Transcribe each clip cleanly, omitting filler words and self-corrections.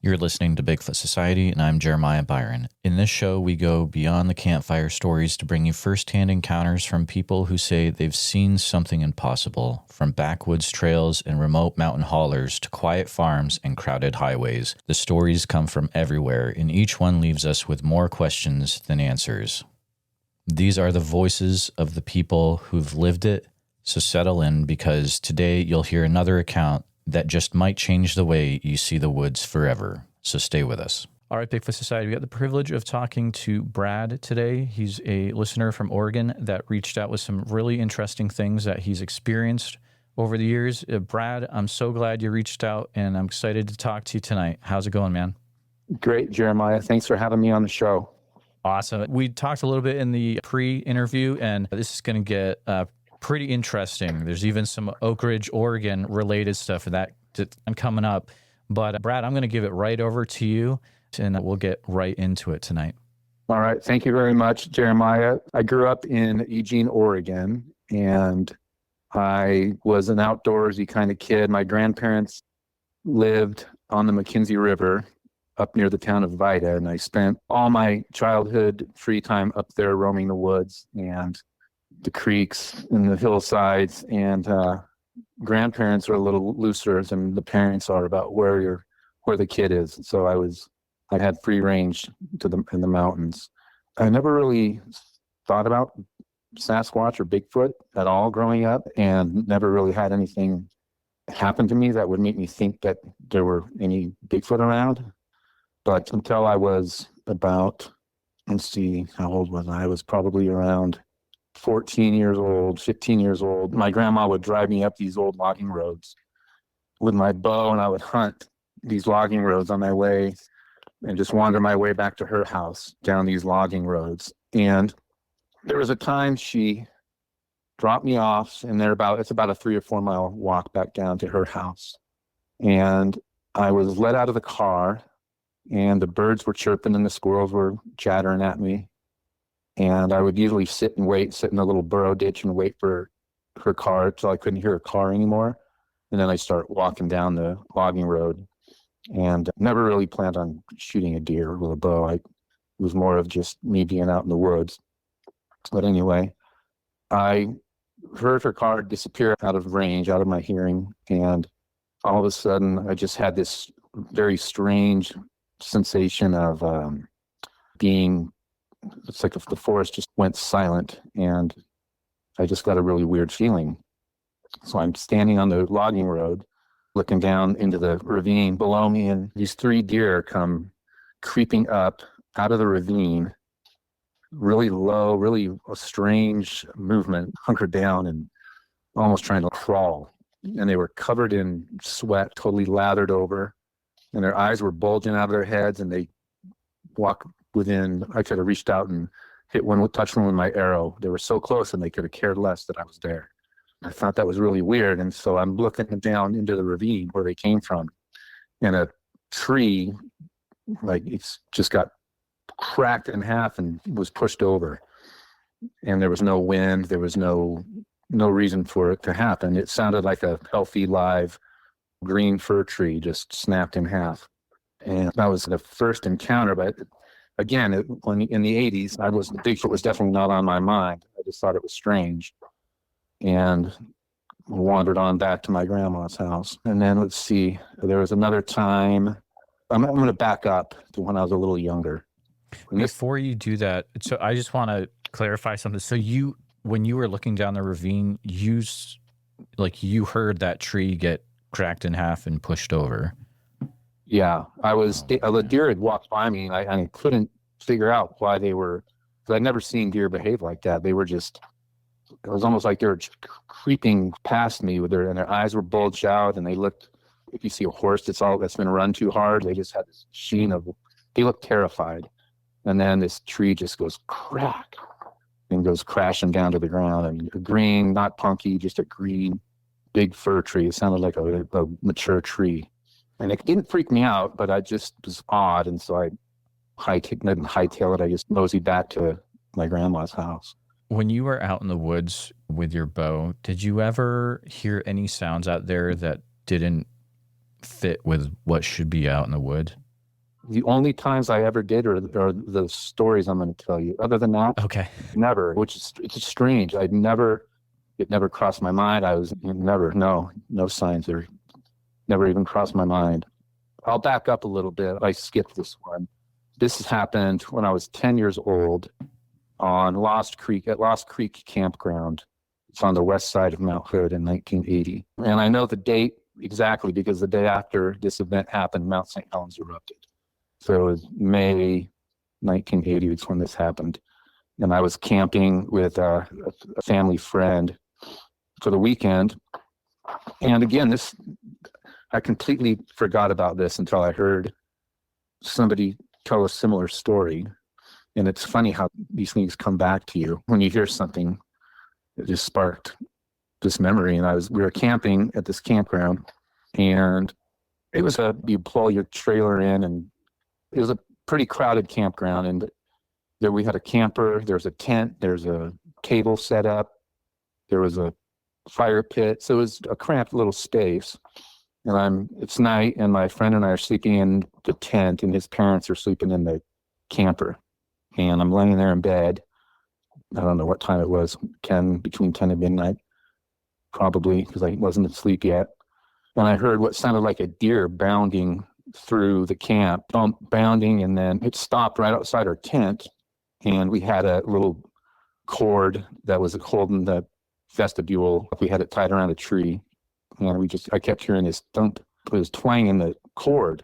You're listening to Bigfoot Society, and I'm Jeremiah Byron. In this show, we go beyond the campfire stories to bring you firsthand encounters from people who say they've seen something impossible, from backwoods trails and remote mountain haulers to quiet farms and crowded highways. The stories come from everywhere, and each one leaves us with more questions than answers. These are the voices of the people who've lived it, so settle in, because today you'll hear another account that just might change the way you see the woods forever. So stay with us. All right, Bigfoot Society, we got the privilege of talking to Brad today. He's a listener from Oregon that reached out with some really interesting things that he's experienced over the years. Brad, I'm so glad you reached out, and I'm excited to talk to you tonight. How's it going, man? Great, Jeremiah. Thanks for having me on the show. Awesome. We talked a little bit in the pre-interview, and this is going to get pretty interesting. There's even some Oakridge, Oregon related stuff that I'm coming up. But Brad, I'm going to give it right over to you, and we'll get right into it tonight. All right. Thank you very much, Jeremiah. I grew up in Eugene, Oregon, and I was an outdoorsy kind of kid. My grandparents lived on the McKenzie River up near the town of Vida, and I spent all my childhood free time up there roaming the woods and the creeks and the hillsides, and grandparents are a little looser than the parents are about where the kid is. So I had free range in the mountains. I never really thought about Sasquatch or Bigfoot at all growing up, and never really had anything happen to me that would make me think that there were any Bigfoot around. But until I was about, let's see, how old was I? I was probably around 14 years old, 15 years old. My grandma would drive me up these old logging roads with my bow, and I would hunt these logging roads on my way and just wander my way back to her house down these logging roads. And there was a time she dropped me off, and it's about a 3 or 4 mile walk back down to her house. And I was let out of the car, and the birds were chirping and the squirrels were chattering at me. And I would usually sit in a little burrow ditch and wait for her car until I couldn't hear her car anymore. And then I start walking down the logging road, and never really planned on shooting a deer with a bow. It was more of just me being out in the woods. But anyway, I heard her car disappear out of range, out of my hearing. And all of a sudden I just had this very strange sensation of it's like if the forest just went silent, and I just got a really weird feeling. So I'm standing on the logging road, looking down into the ravine below me, and these 3 deer come creeping up out of the ravine, really low, really a strange movement, hunkered down and almost trying to crawl. And they were covered in sweat, totally lathered over, and their eyes were bulging out of their heads, and they walk within, I could have reached out and touched one with my arrow. They were so close, and they could have cared less that I was there. I thought that was really weird. And so I'm looking down into the ravine where they came from, and a tree, like, it's just got cracked in half and was pushed over. And there was no wind. There was no reason for it to happen. It sounded like a healthy, live green fir tree just snapped in half. And that was the first encounter. But again, in the 80s, Bigfoot was definitely not on my mind. I just thought it was strange, and wandered on back to my grandma's house. And then, let's see, there was another time. I'm going to back up to when I was a little younger. Before you do that, so I just want to clarify something. So when you were looking down the ravine, you heard that tree get cracked in half and pushed over. Yeah, the deer had walked by me, and I couldn't figure out why they were, because I'd never seen deer behave like that. They were it was almost like they were creeping past me and their eyes were bulged out, and they looked, if you see a horse that's been run too hard, they just had this sheen they looked terrified. And then this tree just goes crack and goes crashing down to the ground. And a green, not punky, just a green, big fir tree. It sounded like a mature tree. And it didn't freak me out, but I just was odd. And so I didn't hightail it. I just moseyed back to my grandma's house. When you were out in the woods with your bow, did you ever hear any sounds out there that didn't fit with what should be out in the wood? The only times I ever did are the stories I'm going to tell you. Other than that, Okay. never, which is, it's strange. It never crossed my mind. No signs or never even crossed my mind. I'll back up a little bit. I skipped this one. This has happened when I was 10 years old on Lost Creek Campground. It's on the west side of Mount Hood in 1980. And I know the date exactly because the day after this event happened, Mount St. Helens erupted. So it was May 1980 is when this happened. And I was camping with a family friend for the weekend. And again, I completely forgot about this until I heard somebody tell a similar story. And it's funny how these things come back to you when you hear something that just sparked this memory. And we were camping at this campground, and it was you pull your trailer in, and it was a pretty crowded campground. And there we had a camper, there was a tent, there's a table set up, there was a fire pit. So it was a cramped little space. And it's night, and my friend and I are sleeping in the tent, and his parents are sleeping in the camper. And I'm laying there in bed. I don't know what time it was, between 10 and midnight, probably, because I wasn't asleep yet. And I heard what sounded like a deer bounding through the camp, bounding, and then it stopped right outside our tent. And we had a little cord that was holding the vestibule. We had it tied around a tree. And I kept hearing this thump. It was twanging the cord.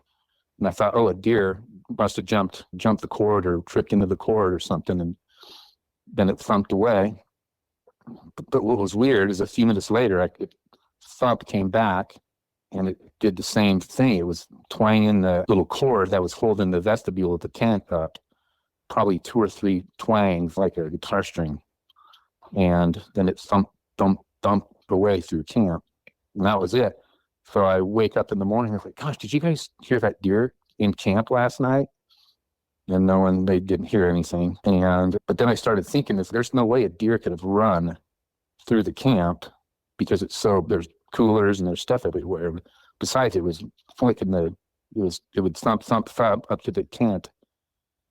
And I thought, oh, a deer must have jumped the cord or tripped into the cord or something. And then it thumped away. But what was weird is a few minutes later, thump came back, and it did the same thing. It was twanging the little cord that was holding the vestibule of the tent up, probably 2 or 3 twangs like a guitar string. And then it thumped away through camp. And that was it. So I wake up in the morning, I was like, gosh, did you guys hear that deer in camp last night? And they didn't hear anything. But then I started thinking, there's no way a deer could have run through the camp, because there's coolers and there's stuff everywhere. Besides, it was like it would thump up to the tent,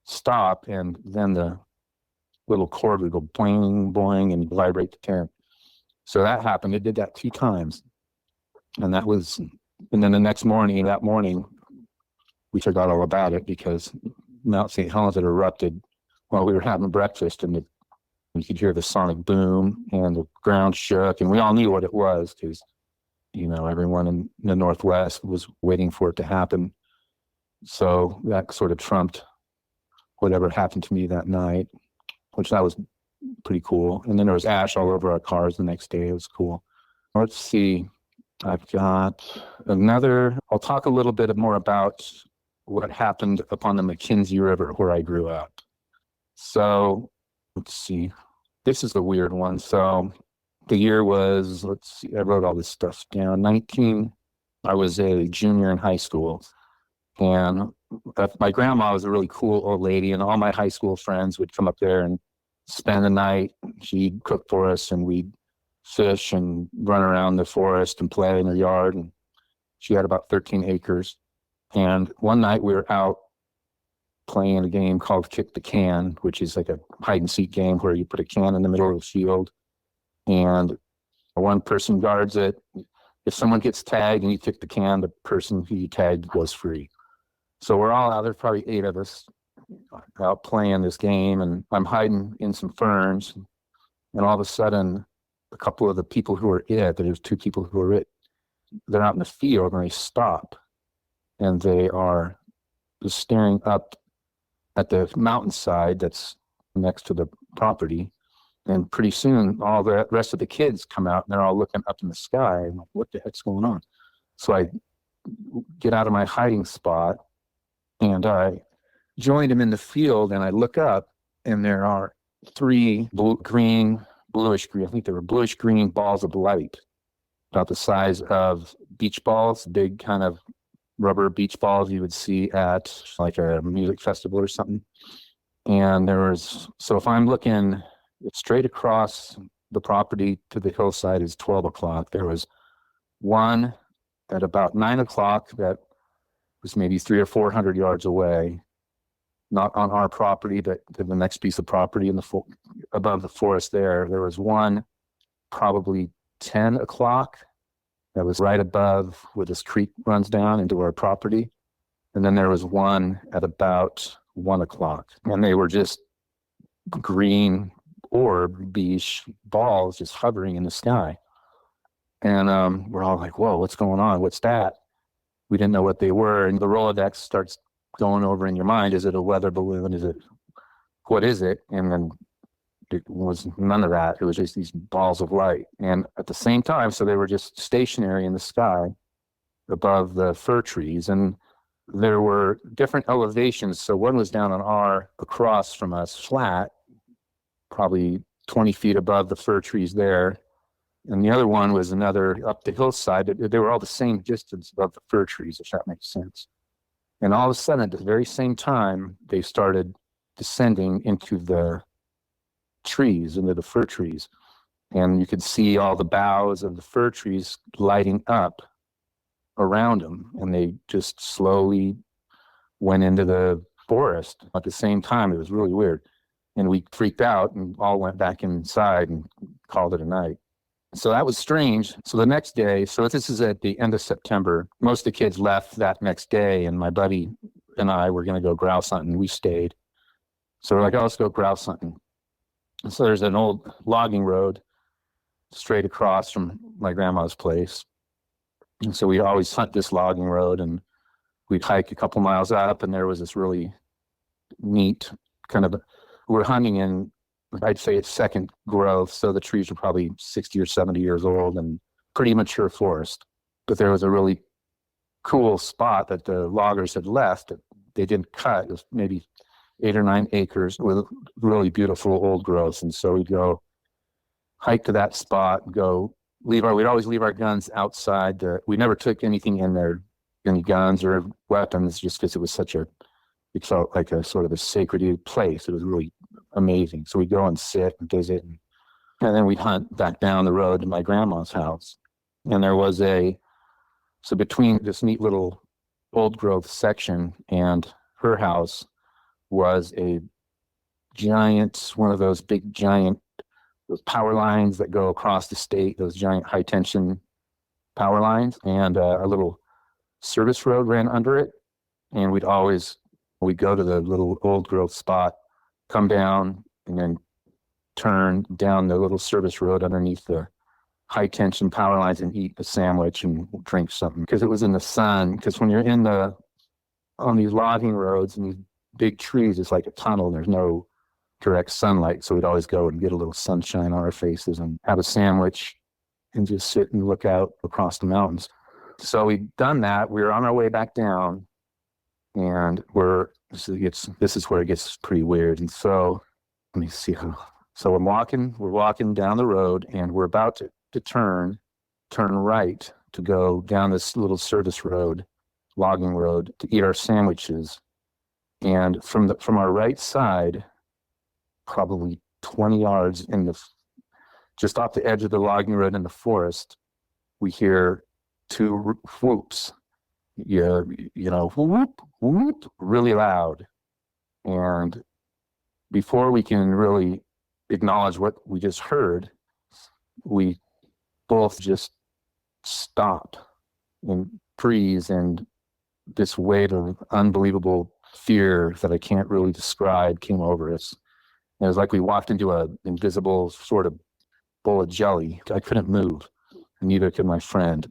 stop, and then the little cord would go boing, boing, and vibrate the tent. So that happened. It did that 2 times. And then the next morning, we forgot all about it because Mount St. Helens had erupted while we were having breakfast, and you could hear the sonic boom, and the ground shook, and we all knew what it was because, everyone in the Northwest was waiting for it to happen. So that sort of trumped whatever happened to me that night, that was pretty cool. And then there was ash all over our cars the next day. It was cool. Let's see. I've got I'll talk a little bit more about what happened upon the McKenzie River where I grew up. So let's see. This is a weird one. So the year was, I wrote all this stuff down. I was a junior in high school. And my grandma was a really cool old lady, and all my high school friends would come up there and spend the night. She'd cook for us, and we'd fish and run around the forest and play in her yard. And she had about 13 acres. And one night we were out playing a game called Kick the Can, which is like a hide and seek game where you put a can in the middle of the field, and one person guards it. If someone gets tagged and you kick the can, the person who you tagged was free. So we're all out there, probably 8 of us, out playing this game, and I'm hiding in some ferns. And all of a sudden, a couple of the people who were there's 2 people who were they're out in the field, and they stop, and they are just staring up at the mountainside that's next to the property. And pretty soon, all the rest of the kids come out, and they're all looking up in the sky. I'm like, what the heck's going on? So I get out of my hiding spot, and I joined them in the field, and I look up, and there are 3 bluish green, I think they were bluish green balls of light, about the size of beach balls, big kind of rubber beach balls you would see at like a music festival or something. And so if I'm looking straight across the property to the hillside is 12 o'clock. There was one at about 9 o'clock that was maybe 300 or 400 yards away, not on our property, but the next piece of property in the above the forest there. There was one probably 10 o'clock that was right above where this creek runs down into our property. And then there was one at about 1 o'clock. And they were just green orb-ish balls just hovering in the sky. And we're all like, whoa, what's going on? What's that? We didn't know what they were. And the Rolodex starts going over in your mind. Is it a weather balloon? What is it? And then it was none of that. It was just these balls of light. And at the same time, so they were just stationary in the sky above the fir trees. And there were different elevations. So one was down across from us, flat, probably 20 feet above the fir trees there. And the other one was another up the hillside. They were all the same distance above the fir trees, if that makes sense. And all of a sudden, at the very same time, they started descending into the trees, into the fir trees. And you could see all the boughs of the fir trees lighting up around them. And they just slowly went into the forest at the same time. It was really weird. And we freaked out and all went back inside and called it a night. So that was strange. So the next day, so this is at the end of September, most of the kids left that next day, and my buddy and I were going to go grouse hunting. We stayed. So we're like, oh, let's go grouse hunting. And so there's an old logging road straight across from my grandma's place. And so we always hunt this logging road, and we'd hike a couple miles up, and there was this really neat we're hunting in, I'd say it's second growth, so the trees were probably 60 or 70 years old and pretty mature forest. But there was a really cool spot that the loggers had left that they didn't cut. It was maybe 8 or 9 acres with really beautiful old growth. And so we'd go hike to that spot, we'd always leave our guns outside. We never took anything in there, any guns or weapons, just because it felt like a sort of a sacred place. It was really amazing. So we'd go and sit and visit, and then we'd hunt back down the road to my grandma's house. And there was so between this neat little old growth section and her house was a giant, one of those big giant, those power lines that go across the state, those giant high tension power lines, and a little service road ran under it. And we'd go to the little old growth spot, come down, and then turn down the little service road underneath the high tension power lines and eat a sandwich and drink something, because it was in the sun. Because when you're on these logging roads and these big trees, it's like a tunnel and there's no direct sunlight. So we'd always go and get a little sunshine on our faces and have a sandwich and just sit and look out across the mountains. So we'd done that. We were on our way back down, and this is where it gets pretty weird. And so let me see. So we're walking down the road, and we're about to turn right to go down this little service road, logging road, to eat our sandwiches. And from our right side, probably 20 yards just off the edge of the logging road in the forest, we hear 2 whoops. Whoop, whoop, really loud. And before we can really acknowledge what we just heard, we both just stopped and freeze, and this wave of unbelievable fear that I can't really describe came over us. It was like we walked into an invisible sort of bowl of jelly. I couldn't move, and neither could my friend.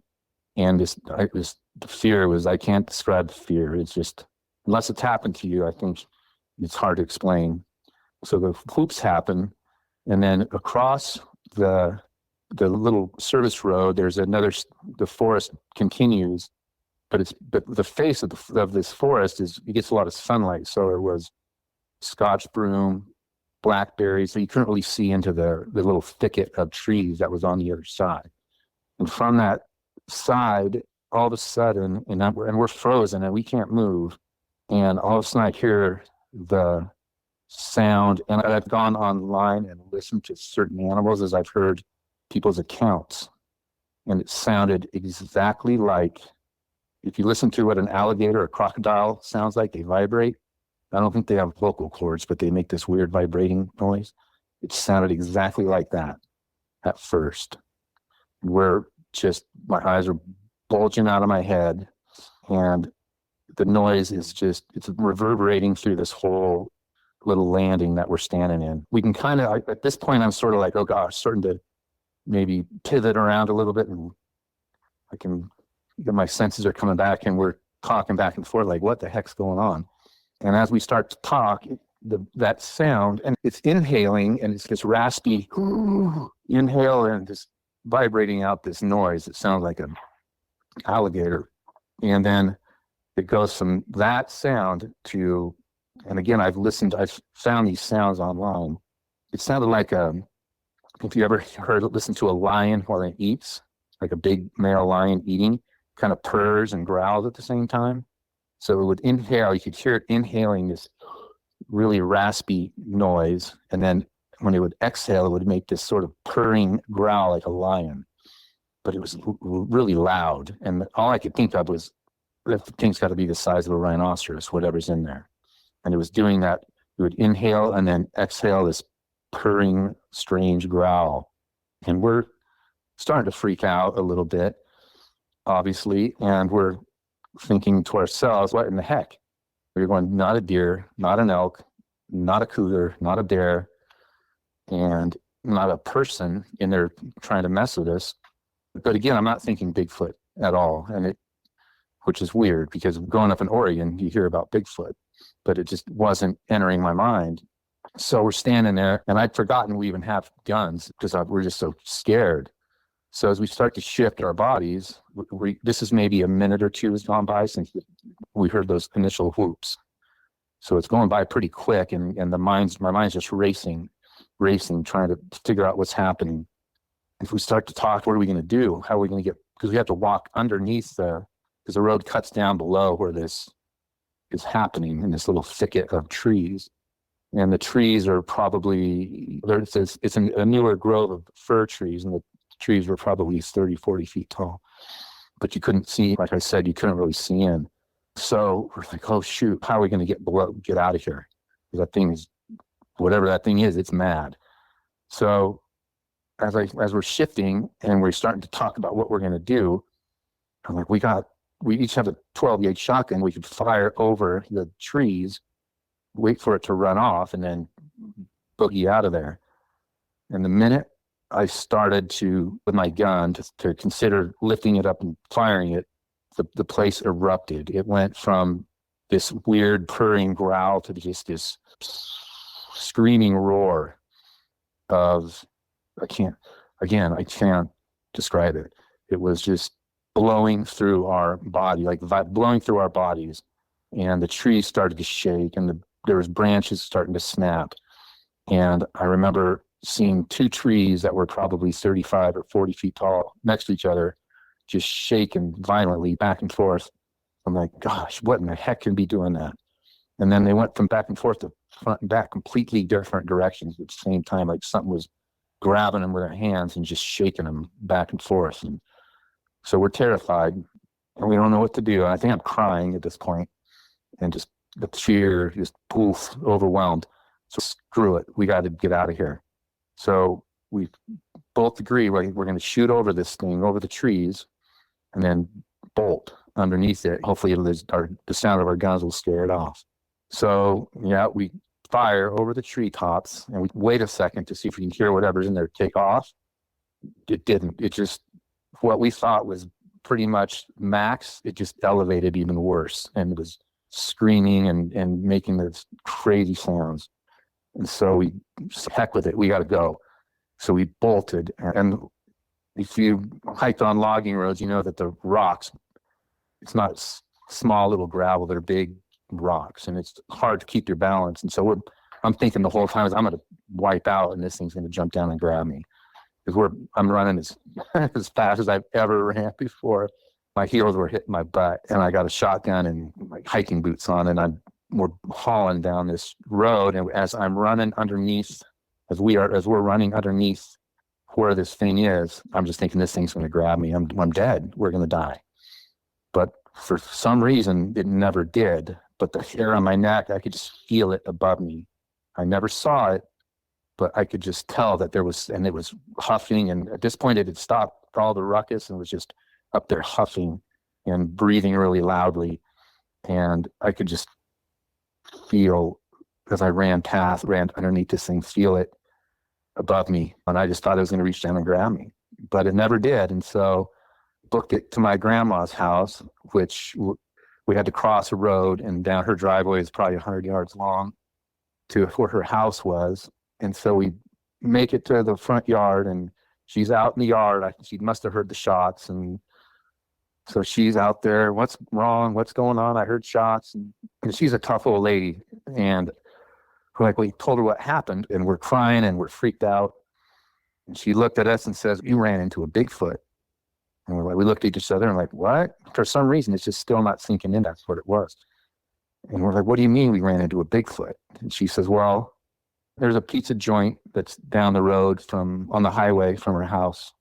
And the fear was, I can't describe the fear. It's just, unless it's happened to you, I think it's hard to explain. So the whoops happen, and then across the little service road, the forest continues, but the face of this forest it gets a lot of sunlight. So it was Scotch broom, blackberries, so you couldn't really see into the little thicket of trees that was on the other side. And from that side, all of a sudden, and we're frozen and we can't move, and all of a sudden I hear the sound, and I've gone online and listened to certain animals as I've heard people's accounts, and it sounded exactly like If you listen to what an alligator or crocodile sounds like, they vibrate. I don't think they have vocal cords, but they make this weird vibrating noise. It sounded exactly like that at first. Where just my eyes are bulging out of my head, and the noise is just, it's reverberating through this whole little landing that we're standing in. We can kind of, at this point, I'm sort of like, oh gosh, starting to maybe pivot around a little bit, and my senses are coming back, and we're talking back and forth like, what the heck's going on? And as we start to talk, that sound, and it's inhaling, and it's this raspy inhale and just vibrating out this noise. It sounds like an alligator. And then it goes from that sound to, and again, I've found these sounds online. It sounded like if you ever listened to a lion while it eats, like a big male lion eating, kind of purrs and growls at the same time. So it would inhale, you could hear it inhaling this really raspy noise. And then when it would exhale, it would make this sort of purring growl like a lion. But it was really loud. And all I could think of was, that thing's got to be the size of a rhinoceros, whatever's in there. And it was doing that. It would inhale and then exhale this purring, strange growl. And we're starting to freak out a little bit, obviously. And we're thinking to ourselves, what in the heck? We're going, not a deer, not an elk, not a cougar, not a bear, and not a person in there trying to mess with us. But again, I'm not thinking Bigfoot at all. Which is weird, because growing up in Oregon, you hear about Bigfoot, but it just wasn't entering my mind. So we're standing there, and I'd forgotten we even have guns because we're just so scared. So as we start to shift our bodies, this is maybe a minute or two has gone by since we heard those initial whoops. So it's going by pretty quick, and my mind's just racing, trying to figure out what's happening. If we start to talk, what are we going to do? How are we going to because we have to walk underneath because the road cuts down below where this is happening in this little thicket of trees. And the trees are probably, it's a newer grove of fir trees, and the trees were probably 30, 40 feet tall. But you couldn't see, like I said, you couldn't really see in. So we're like, oh shoot, how are we going to get out of here? Because that thing is, whatever that thing is, it's mad. So as we're shifting and we're starting to talk about what we're going to do, I'm like, we each have a 12-gauge shotgun. We could fire over the trees, wait for it to run off, and then boogie out of there. And the minute I started with my gun to consider lifting it up and firing it, the place erupted. It went from this weird purring growl to just this screaming roar of, I can't describe it. It was just blowing through our body, like blowing through our bodies. And the trees started to shake, and there was branches starting to snap. And I remember seeing two trees that were probably 35 or 40 feet tall next to each other, just shaking violently back and forth. I'm like, gosh, what in the heck can be doing that? And then they went from back and forth to front and back, completely different directions at the same time, like something was grabbing them with their hands and just shaking them back and forth. And so we're terrified, and we don't know what to do. And I think I'm crying at this point, and just the fear, just poof, overwhelmed. So screw it, we got to get out of here. So we both agree we're going to shoot over this thing, over the trees, and then bolt underneath it. Hopefully the sound of our guns will scare it off. So yeah, we fire over the treetops, and we wait a second to see if we can hear whatever's in there take off. It didn't. It just, what we thought was pretty much max, it just elevated even worse, and it was screaming and making those crazy sounds. And so we, heck with it, we got to go. So we bolted. And if you hiked on logging roads, you know that the rocks, it's not small little gravel, they're big rocks, and it's hard to keep your balance. And so I'm thinking the whole time is I'm going to wipe out, and this thing's going to jump down and grab me. Because I'm running as fast as I've ever ran before. My heels were hitting my butt, and I got a shotgun and my hiking boots on, and we're hauling down this road. And as I'm running underneath, as we're running underneath where this thing is, I'm just thinking this thing's going to grab me. I'm dead. We're going to die. But For some reason, it never did. But the hair on my neck, I could just feel it above me. I never saw it, but I could just tell that there was, and it was huffing. And at this point, it had stopped all the ruckus and was just up there huffing and breathing really loudly. And I could just feel, as I ran underneath this thing, feel it above me. And I just thought it was going to reach down and grab me, but it never did. And so booked it to my grandma's house, which we had to cross a road, and down her driveway is probably 100 yards long to where her house was. And so we make it to the front yard, and she's out in the yard. She must have heard the shots. And so she's out there. What's wrong? What's going on? I heard shots. And she's a tough old lady. And we told her what happened, and we're crying and we're freaked out. And she looked at us and says, "You ran into a Bigfoot." And we looked at each other and what? For some reason, it's just still not sinking in. That's what it was. And we're like, "What do you mean we ran into a Bigfoot?" And she says, "Well, there's a pizza joint that's down the road on the highway from her house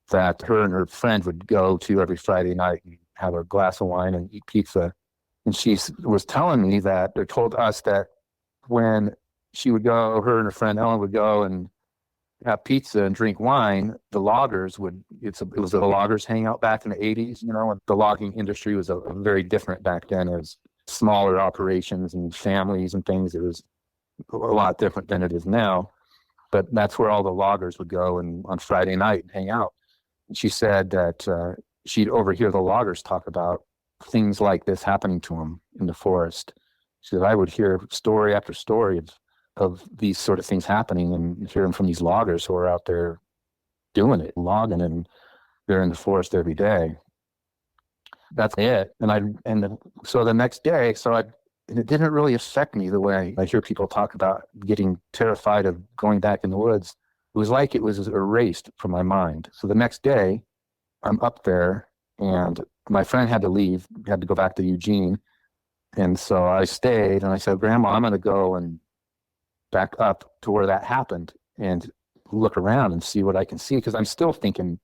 that her and her friend would go to every Friday night and have a glass of wine and eat pizza." And she was telling me that, they told us that when she would go, her and her friend Ellen would go and have pizza and drink wine, the loggers it was a loggers hangout back in the 80s, when the logging industry was a very different back then. It was smaller operations and families and things. It was a lot different than it is now. But that's where all the loggers would go and on Friday night hang out. And she said that she'd overhear the loggers talk about things like this happening to them in the forest. She said, I would hear story after story of these sort of things happening, and hear them from these loggers who are out there doing it, logging, and they're in the forest every day. That's it. So the next day, and it didn't really affect me the way I hear people talk about getting terrified of going back in the woods. It was like it was erased from my mind. So the next day, I'm up there, and my friend had to leave, had to go back to Eugene. And so I stayed, and I said, "Grandma, I'm going to go and back up to where that happened and look around and see what I can see." Because I'm still thinking,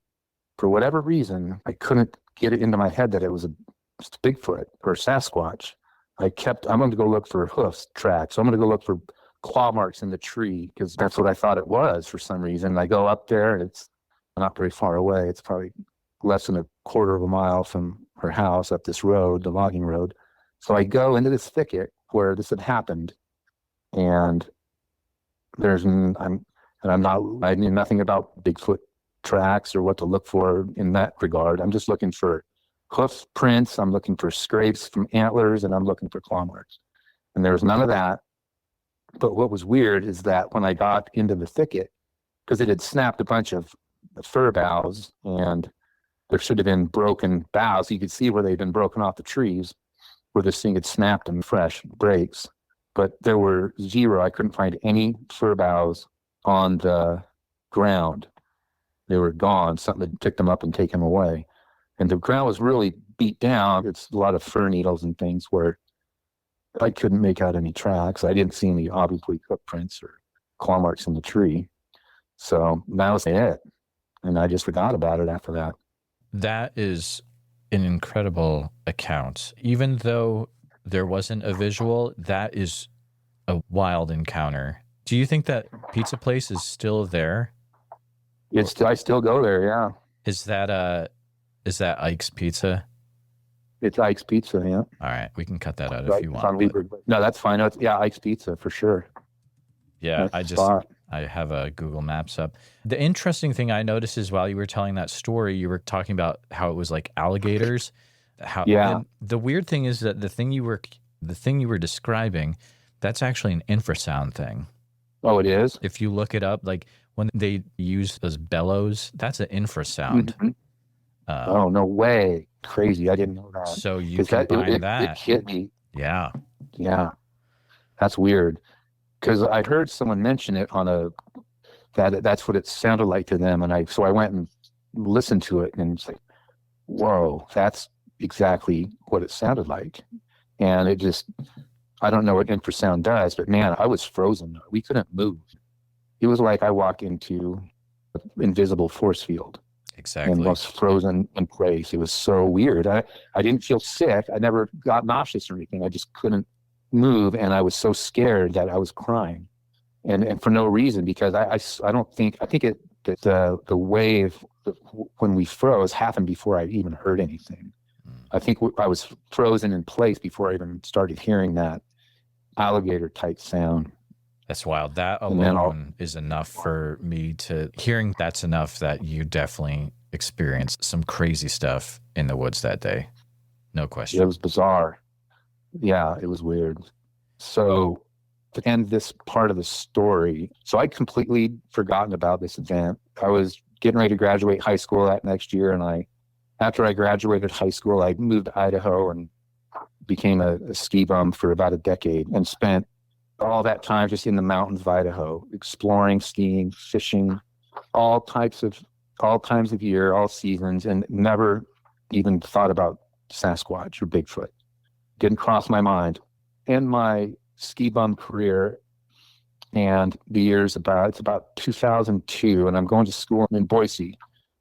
for whatever reason, I couldn't get it into my head that it was a Bigfoot or Sasquatch. I'm going to go look for hoof tracks. I'm going to go look for claw marks in the tree, because that's what I thought it was for some reason. I go up there, and it's not very far away. It's probably less than a quarter of a mile from her house up this road, the logging road. So I go into this thicket where this had happened, and I knew nothing about Bigfoot tracks or what to look for in that regard. I'm just looking for hoof prints. I'm looking for scrapes from antlers, and I'm looking for claw marks. And there was none of that. But what was weird is that when I got into the thicket, because it had snapped a bunch of fir boughs, and there should have been broken boughs. You could see where they'd been broken off the trees, where this thing had snapped in fresh breaks. But there were zero. I couldn't find any fir boughs on the ground. They were gone. Something had picked them up and taken them away. And the ground was really beat down. It's a lot of fir needles and things where I couldn't make out any tracks. I didn't see any obviously footprints or claw marks in the tree. So that was it. And I just forgot about it after that. That is an incredible account. Even though there wasn't a visual, that is a wild encounter. Do you think that pizza place is still there? I still go there, yeah. Is that Ike's Pizza? It's Ike's Pizza, yeah. All right, we can cut that out if you want. No, that's fine. Ike's Pizza for sure. Yeah, I have a Google Maps up. The interesting thing I noticed is while you were telling that story, you were talking about how it was like alligators. And the weird thing is that the thing you were describing, that's actually an infrasound thing. Oh, it is? If you look it up, like when they use those bellows, that's an infrasound. Mm-hmm. Oh, no way. Crazy. I didn't know that. So you combine that. It hit me. Yeah. Yeah. That's weird. Because I heard someone mention it that's what it sounded like to them. And so I went and listened to it, and it's like, whoa, that's exactly what it sounded like. And it just, I don't know what infrasound does, but man, I was frozen. We couldn't move. It was like I walked into an invisible force field. and Exactly. was frozen in place. It was so weird. I didn't feel sick. I never got nauseous or anything. I just couldn't move, and I was so scared that I was crying, and for no reason, because I don't think I think it that the wave when we froze happened before I even heard anything. I think I was frozen in place before I even started hearing that alligator type sound. That's wild. That And then alone is enough for me to hearing. That's enough that you definitely experienced some crazy stuff in the woods that day. No question. it was bizarre. Yeah, it was weird. So to end this part of the story, so I'd completely forgotten about this event. I was getting ready to graduate high school that next year, and after I graduated high school, I moved to Idaho and became a ski bum for about a decade and spent all that time just in the mountains of Idaho, exploring, skiing, fishing, all times of year, all seasons, and never even thought about Sasquatch or Bigfoot. Didn't cross my mind. In my ski bum career, and it's about 2002, and I'm going to school in Boise,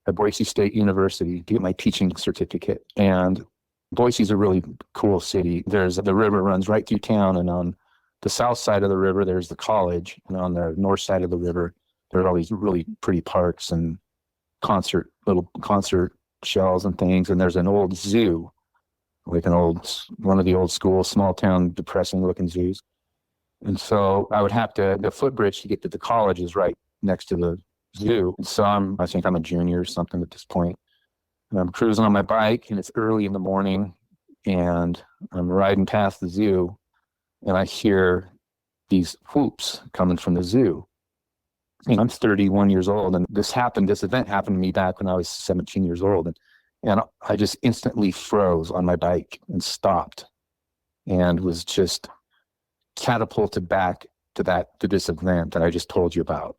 at Boise State University, to get my teaching certificate. And Boise's a really cool city. The river runs right through town, and on the south side of the river, there's the college, and on the north side of the river, there are all these really pretty parks and little concert shells and things. And there's an old zoo, like one of the old school, small town, depressing looking zoos. And so the footbridge to get to the college is right next to the zoo. So I think I'm a junior or something at this point. And I'm cruising on my bike, and it's early in the morning, and I'm riding past the zoo, and I hear these whoops coming from the zoo. And I'm 31 years old, and this event happened to me back when I was 17 years old. And I just instantly froze on my bike and stopped, and was just catapulted back to this event that I just told you about.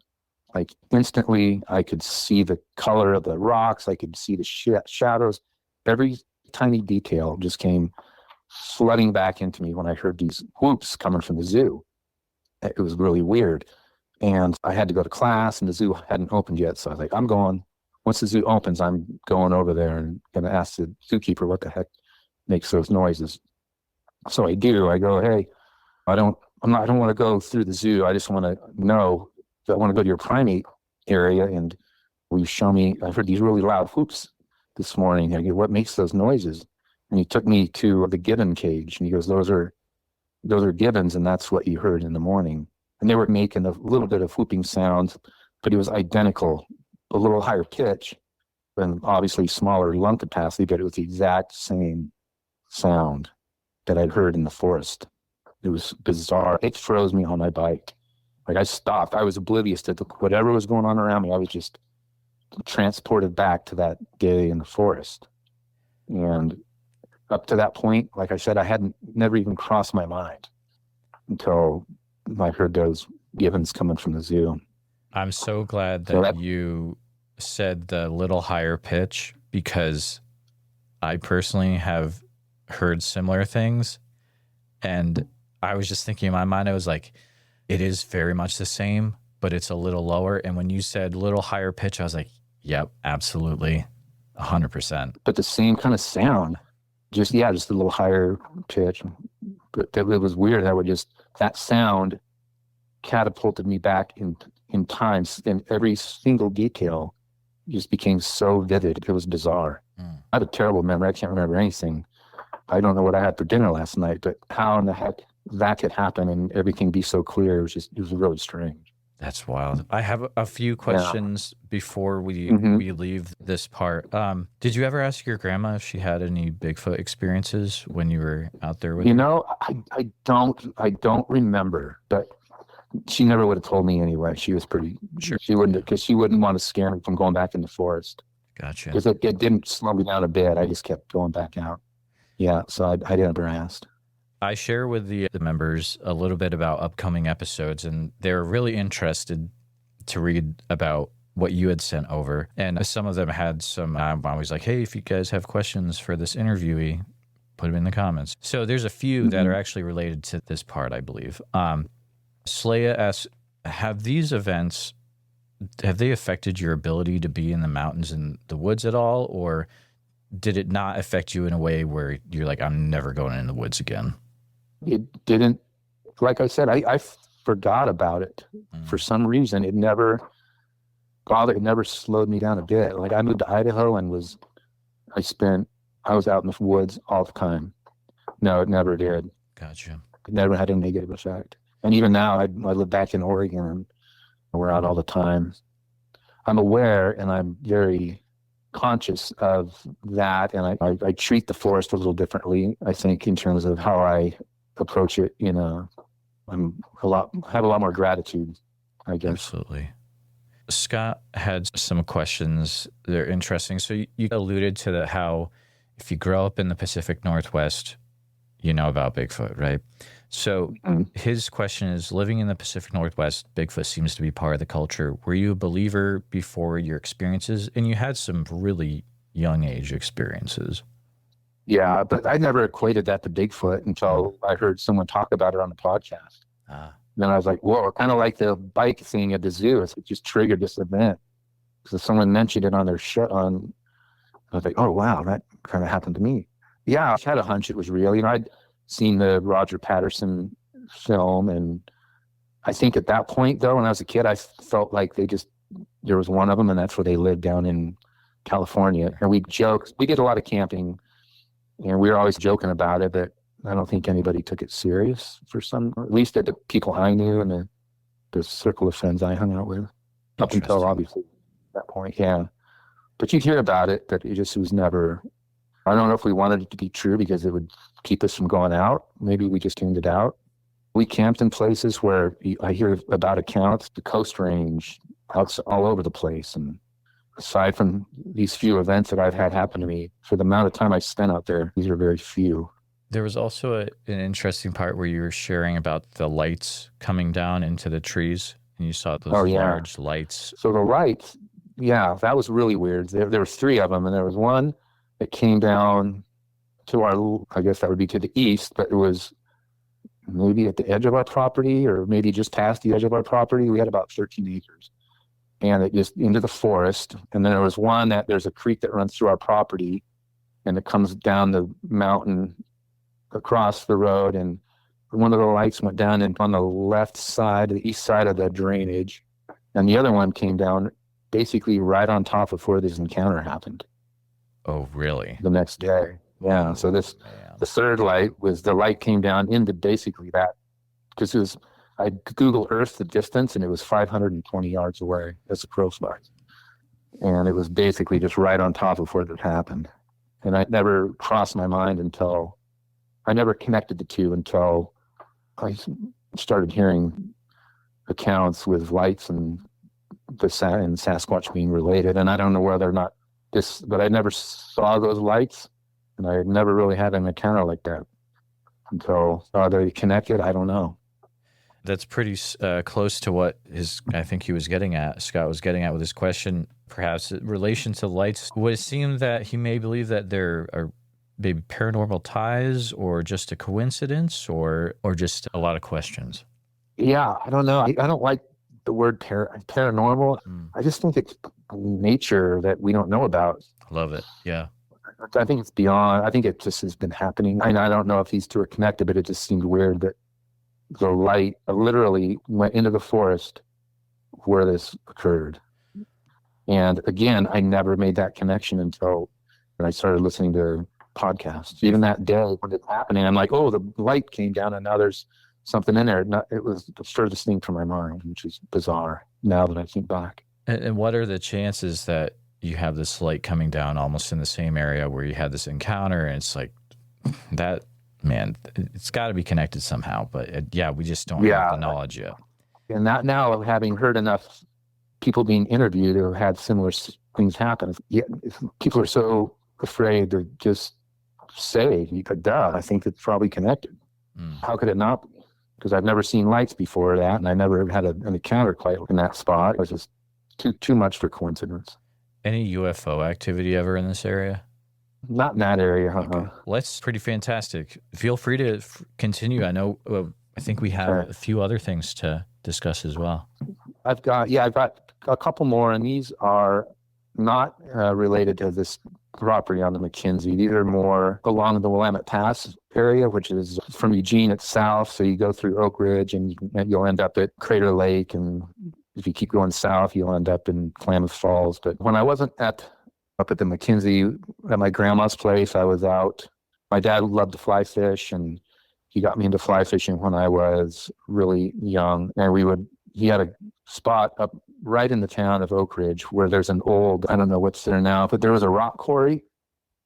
Like instantly, I could see the color of the rocks. I could see the shadows. Every tiny detail just came flooding back into me when I heard these whoops coming from the zoo. It was really weird. And I had to go to class, and the zoo hadn't opened yet. So I was like, I'm going. Once the zoo opens, I'm going over there and going to ask the zookeeper what the heck makes those noises. So I do. I go, hey, I don't want to go through the zoo. I just want to know if I want to go to your primate area, and will you show me? I heard these really loud whoops this morning. I go, what makes those noises? And he took me to the gibbon cage, and he goes, those are gibbons, and that's what you heard in the morning. And they were making a little bit of whooping sounds, but it was identical, a little higher pitch, and obviously smaller lung capacity, but it was the exact same sound that I'd heard in the forest. It was bizarre. It froze me on my bike. Like I stopped. I was oblivious to whatever was going on around me. I was just transported back to that day in the forest. And up to that point, like I said, never even crossed my mind until I heard those gibbons coming from the zoo. I'm so glad that you said the little higher pitch, because I personally have heard similar things. And I was just thinking in my mind, I was like, it is very much the same, but it's a little lower. And when you said little higher pitch, I was like, yep, absolutely, 100%. But the same kind of sound, just a little higher pitch. But it was weird. That sound catapulted me back in time, and every single detail just became so vivid. It was bizarre. I have a terrible memory. I can't remember anything. I don't know what I had for dinner last night, but how in the heck that could happen and everything be so clear, it was really strange. That's wild. I have a few questions before we leave this part. Did you ever ask your grandma if she had any Bigfoot experiences when you were out there with her? You know, I don't remember, but she never would have told me anyway. She was pretty sure. She wouldn't, because she wouldn't want to scare me from going back in the forest. Gotcha. Because it didn't slow me down a bit. I just kept going back out. Yeah, so I never asked. I share with the members a little bit about upcoming episodes, and they're really interested to read about what you had sent over. And some of them had I'm always like, hey, if you guys have questions for this interviewee, put them in the comments. So there's a few that are actually related to this part, I believe. Slaya asks, have these events have they affected your ability to be in the mountains and the woods at all? Or did it not affect you in a way where you're like, I'm never going in the woods again? It didn't, like I said, I forgot about it. For some reason. It never slowed me down a bit. Like I moved to Idaho and I was out in the woods all the time. No, it never did. Gotcha. It never had a negative effect. And even now, I live back in Oregon and we're out all the time. I'm aware and I'm very conscious of that. And I treat the forest a little differently, I think, in terms of how I approach it. Have a lot more gratitude, I guess. Absolutely. Scott had some questions. They're interesting. So you alluded to how if you grow up in the Pacific Northwest, you know about Bigfoot, right? So his question is, living in the Pacific Northwest, Bigfoot seems to be part of the culture. Were you a believer before your experiences? And you had some really young age experiences. Yeah, but I never equated that to Bigfoot until I heard someone talk about it on the podcast. Then I was like, whoa, kind of like the bike thing at the zoo. It just triggered this event. So someone mentioned it on their show. I was like, oh, wow, that kind of happened to me. Yeah, I had a hunch it was real. I'd seen the Roger Patterson film. And I think at that point, though, when I was a kid, I felt like there was one of them, and that's where they lived down in California. And we joked. We did a lot of camping, and we were always joking about it, but I don't think anybody took it serious at least at the people I knew and the circle of friends I hung out with up until obviously that point. Yeah. But you'd hear about it, but it was never, I don't know if we wanted it to be true because it would keep us from going out. Maybe we just tuned it out. We camped in places where I hear about accounts, the Coast Range, all over the place. And aside from these few events that I've had happen to me, for the amount of time I spent out there, these are very few. There was also an interesting part where you were sharing about the lights coming down into the trees, and you saw those large lights. So the lights, yeah, that was really weird. There were three of them, and there was one that came down to I guess that would be to the east, but it was maybe at the edge of our property or maybe just past the edge of our property. We had about 13 acres. And it just into the forest. And then there was one there's a creek that runs through our property, and it comes down the mountain across the road, and one of the lights went down and on the left side, the east side of the drainage, and the other one came down basically right on top of where this encounter happened. Oh, really? The next day. Yeah. So the third light the light came down into basically that, because I Google Earth the distance, and it was 520 yards away as a crow flies. And it was basically just right on top of where it happened. And I never crossed my mind I never connected the two until I started hearing accounts with lights and Sasquatch being related. And I don't know whether or not but I never saw those lights, and I had never really had an encounter like that until are they connected? I don't know. That's pretty close to what I think he was getting at. Scott was getting at with his question, perhaps in relation to lights. Would it seem that he may believe that there are maybe paranormal ties, or just a coincidence, or just a lot of questions? Yeah, I don't know. I don't like the word paranormal. I just think it's nature that we don't know about. Love it. Yeah. I think it's beyond. I think it just has been happening. I don't know if these two are connected, but it just seemed weird that the light literally went into the forest where this occurred. And again, I never made that connection until I started listening to podcasts. Even that day when it's happening, I'm like, oh, the light came down and now there's something in there. It was the furthest thing from my mind, which is bizarre now that I think back. And what are the chances that you have this light coming down almost in the same area where you had this encounter, and it's like that, man, it's got to be connected somehow. But we just don't have the knowledge yet. And that now, having heard enough people being interviewed who had similar things happen, people are so afraid to just say, duh, I think it's probably connected. How could it not be? Because I've never seen lights before that, and I never had an encounter quite in that spot. It was just too much for coincidence. Any UFO activity ever in this area? Not in that area. Okay. Well, that's pretty fantastic. Feel free to continue. I know, I think we have a few other things to discuss as well. I've got a couple more, and these are not related to this property on the McKenzie. These are more along the Willamette Pass area, which is from Eugene at south. So you go through Oakridge and you'll end up at Crater Lake. And if you keep going south, you'll end up in Klamath Falls. But when I wasn't up at the McKenzie at my grandma's place, I was out. My dad loved to fly fish, and he got me into fly fishing when I was really young. And he had a spot up right in the town of Oakridge where there's an old, I don't know what's there now, but there was a rock quarry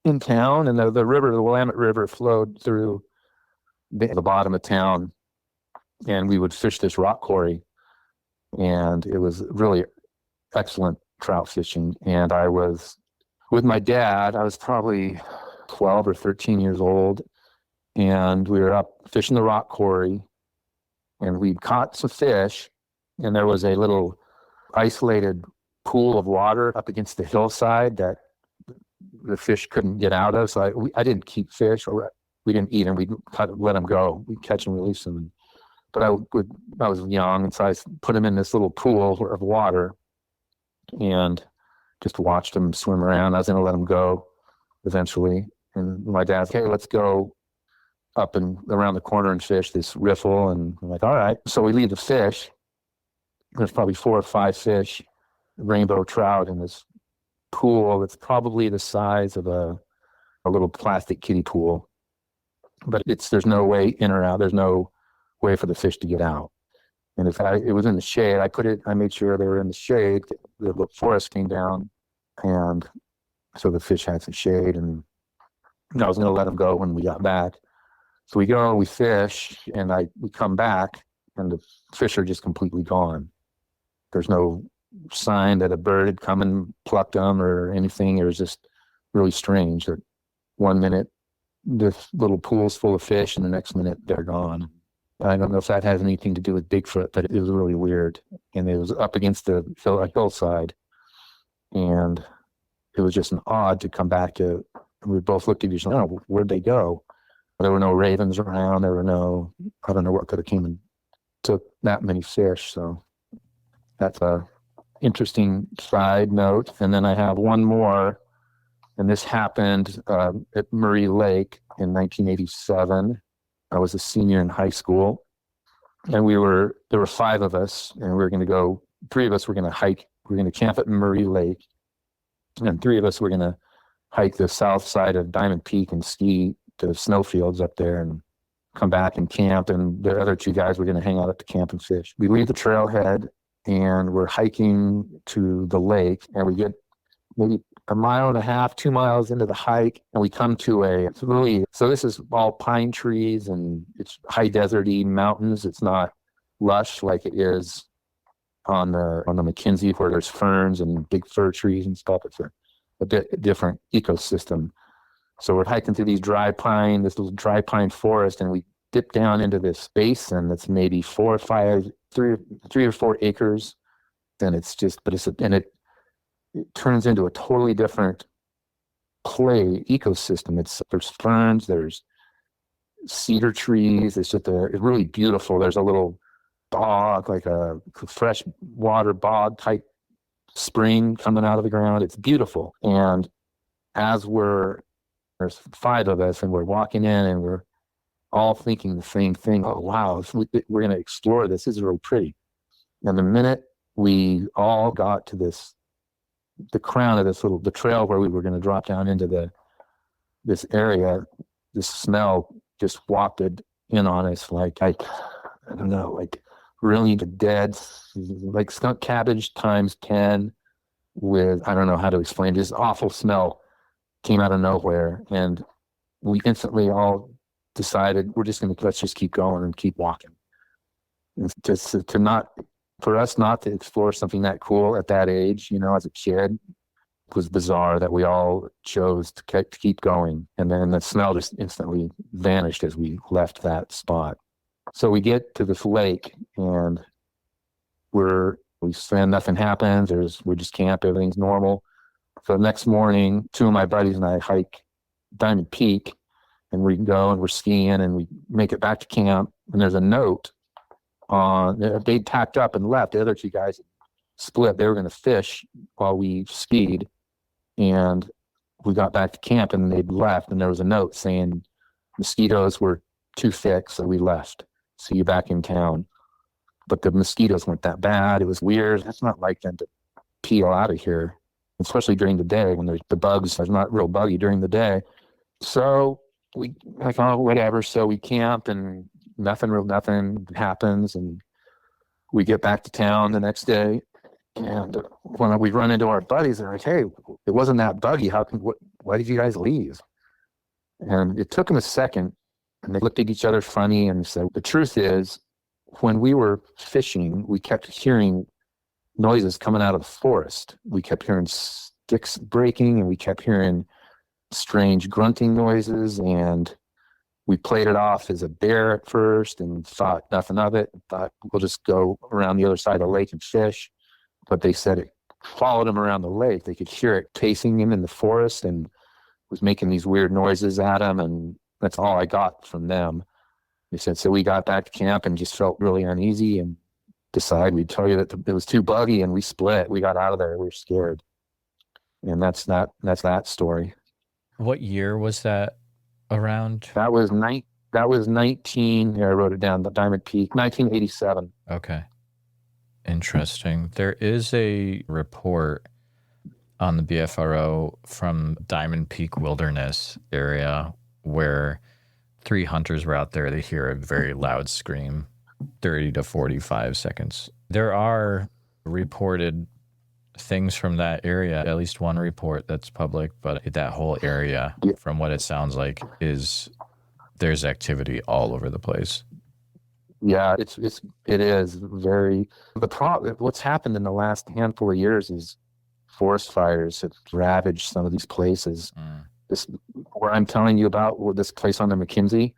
in town, and the Willamette River flowed through the bottom of town, and we would fish this rock quarry, and it was really excellent trout fishing. And I was with my dad. I was probably 12 or 13 years old, and we were up fishing the rock quarry, and we'd caught some fish, and there was a little isolated pool of water up against the hillside that the fish couldn't get out of. So I didn't keep fish, or we didn't eat them. We'd let them go. We'd catch and release them. But I was young, and so I put them in this little pool of water and just watched them swim around. I was going to let them go eventually. And my dad's, okay, let's go up and around the corner and fish this riffle. And I'm like, all right. So we leave the fish. There's probably 4 or 5 fish, rainbow trout in this pool that's probably the size of a little plastic kiddie pool. But there's no way in or out. There's no way for the fish to get out. And if it was in the shade, I made sure they were in the shade. The forest came down, and so the fish had some shade, and I was going to let them go when we got back. So we go, we fish, and we come back, and the fish are just completely gone. There's no sign that a bird had come and plucked them or anything. It was just really strange that one minute this little pool's full of fish, and the next minute they're gone. I don't know if that has anything to do with Bigfoot, but it was really weird. And it was up against a hillside, and it was just an odd to come back to. We both looked at each other, oh, where'd they go? There were no ravens around. There were no, I don't know what could have came and took that many fish. So that's a interesting side note. And then I have one more, and this happened at Murray Lake in 1987. I was a senior in high school, and there were 5 of us, and we were going to go, 3 of us were going to hike. We were going to camp at Murray Lake, and 3 of us were going to hike the south side of Diamond Peak and ski to snowfields up there and come back and camp. And the other 2 guys were going to hang out at the camp and fish. We leave the trailhead, and we're hiking to the lake, and we get maybe 1.5 miles, 2 miles into the hike, and we come to so this is all pine trees, and it's high deserty mountains. It's not lush like it is on the McKenzie, where there's ferns and big fir trees and stuff. It's a bit different ecosystem. So we're hiking through this little dry pine forest, and we dip down into this basin that's maybe 3 or 4 acres. And it turns into a totally different clay ecosystem. There's ferns, there's cedar trees. It's really beautiful. There's a little bog, like a fresh water bog type spring coming out of the ground. It's beautiful. And there's 5 of us, and we're walking in, and we're all thinking the same thing. Oh, wow, we're going to explore this. This is real pretty. And the minute we all got to the crown of the trail where we were going to drop down into this area, the smell just wafted in on us, like, I don't know, like really dead, like skunk cabbage times 10 with, I don't know how to explain, this awful smell came out of nowhere. And we instantly all decided let's just keep going and keep walking. And just for us not to explore something that cool at that age, as a kid, it was bizarre that we all chose to keep going. And then the smell just instantly vanished as we left that spot. So we get to this lake, and we swim, nothing happens. We just camp, everything's normal. So the next morning, 2 of my buddies and I hike Diamond Peak, and we go and we're skiing, and we make it back to camp, and there's a note they packed up and left. The other 2 guys split. They were going to fish while we skied, and we got back to camp and they'd left, and there was a note saying mosquitoes were too thick, so we left. See you back in town. But the mosquitoes weren't that bad. It was weird. It's not like them to peel out of here, especially during the day when there's the bugs. There's not real buggy during the day. So we like, oh, whatever. So we camp and nothing happens. And we get back to town the next day. And when we run into our buddies, they're like, hey, it wasn't that buggy. Why did you guys leave? And it took them a second. And they looked at each other funny and said, the truth is, when we were fishing, we kept hearing noises coming out of the forest. We kept hearing sticks breaking, and we kept hearing strange grunting noises. And we played it off as a bear at first and thought nothing of it. Thought we'll just go around the other side of the lake and fish. But they said it followed them around the lake. They could hear it chasing him in the forest and was making these weird noises at him. And that's all I got from them. They said, so we got back to camp and just felt really uneasy and decided we'd tell you that it was too buggy, and we split. We got out of there. We were scared. And that's that story. What year was that around? That was 19, here I wrote it down, the Diamond Peak, 1987. Okay. Interesting. There is a report on the BFRO from Diamond Peak Wilderness area where 3 hunters were out there. They hear a very loud scream, 30 to 45 seconds. There are reported things from that area, at least one report that's public, but that whole area, from what it sounds like, there's activity all over the place. Yeah, it is very. What's happened in the last handful of years is forest fires have ravaged some of these places. This, where I'm telling you about, this place on the McKenzie,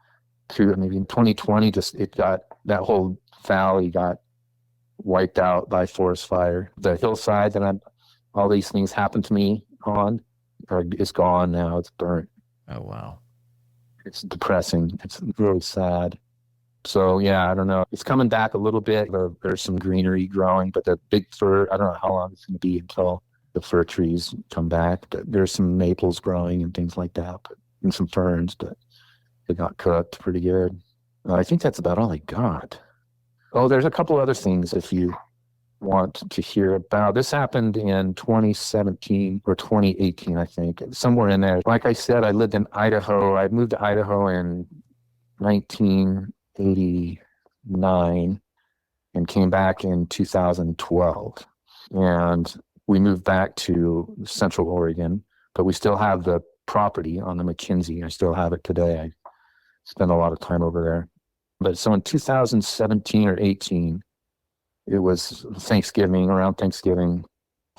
maybe in 2020, that whole valley got wiped out by forest fire. The hillside that all these things happened to me on, is gone now. It's burnt. Oh, wow. It's depressing. It's really sad. So, yeah, I don't know. It's coming back a little bit. There's some greenery growing, but the big fir, I don't know how long it's going to be until the fir trees come back. But there's some maples growing and things like that, and some ferns, but they got cooked pretty good. I think that's about all I got. Oh, there's a couple other things if you want to hear about. This happened in 2017 or 2018, I think, somewhere in there. Like I said, I lived in Idaho. I moved to Idaho in 1989 and came back in 2012. And we moved back to Central Oregon, but we still have the property on the McKenzie. I still have it today. I spent a lot of time over there. But so in 2017 or 18, it was around Thanksgiving,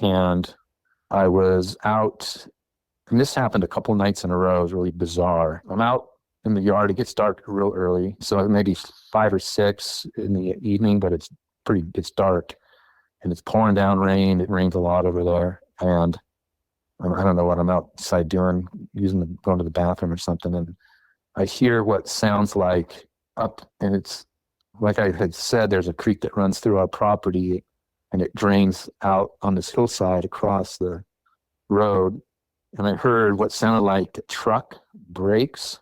and I was out, and this happened a couple nights in a row. It was really bizarre. I'm out in the yard. It gets dark real early, so maybe 5 or 6 in the evening, but it's dark, and it's pouring down rain. It rains a lot over there, and I don't know what I'm outside doing, going to the bathroom or something, and I hear what sounds like up, and it's like I had said, there's a creek that runs through our property, and it drains out on this hillside across the road. And I heard what sounded like a truck brakes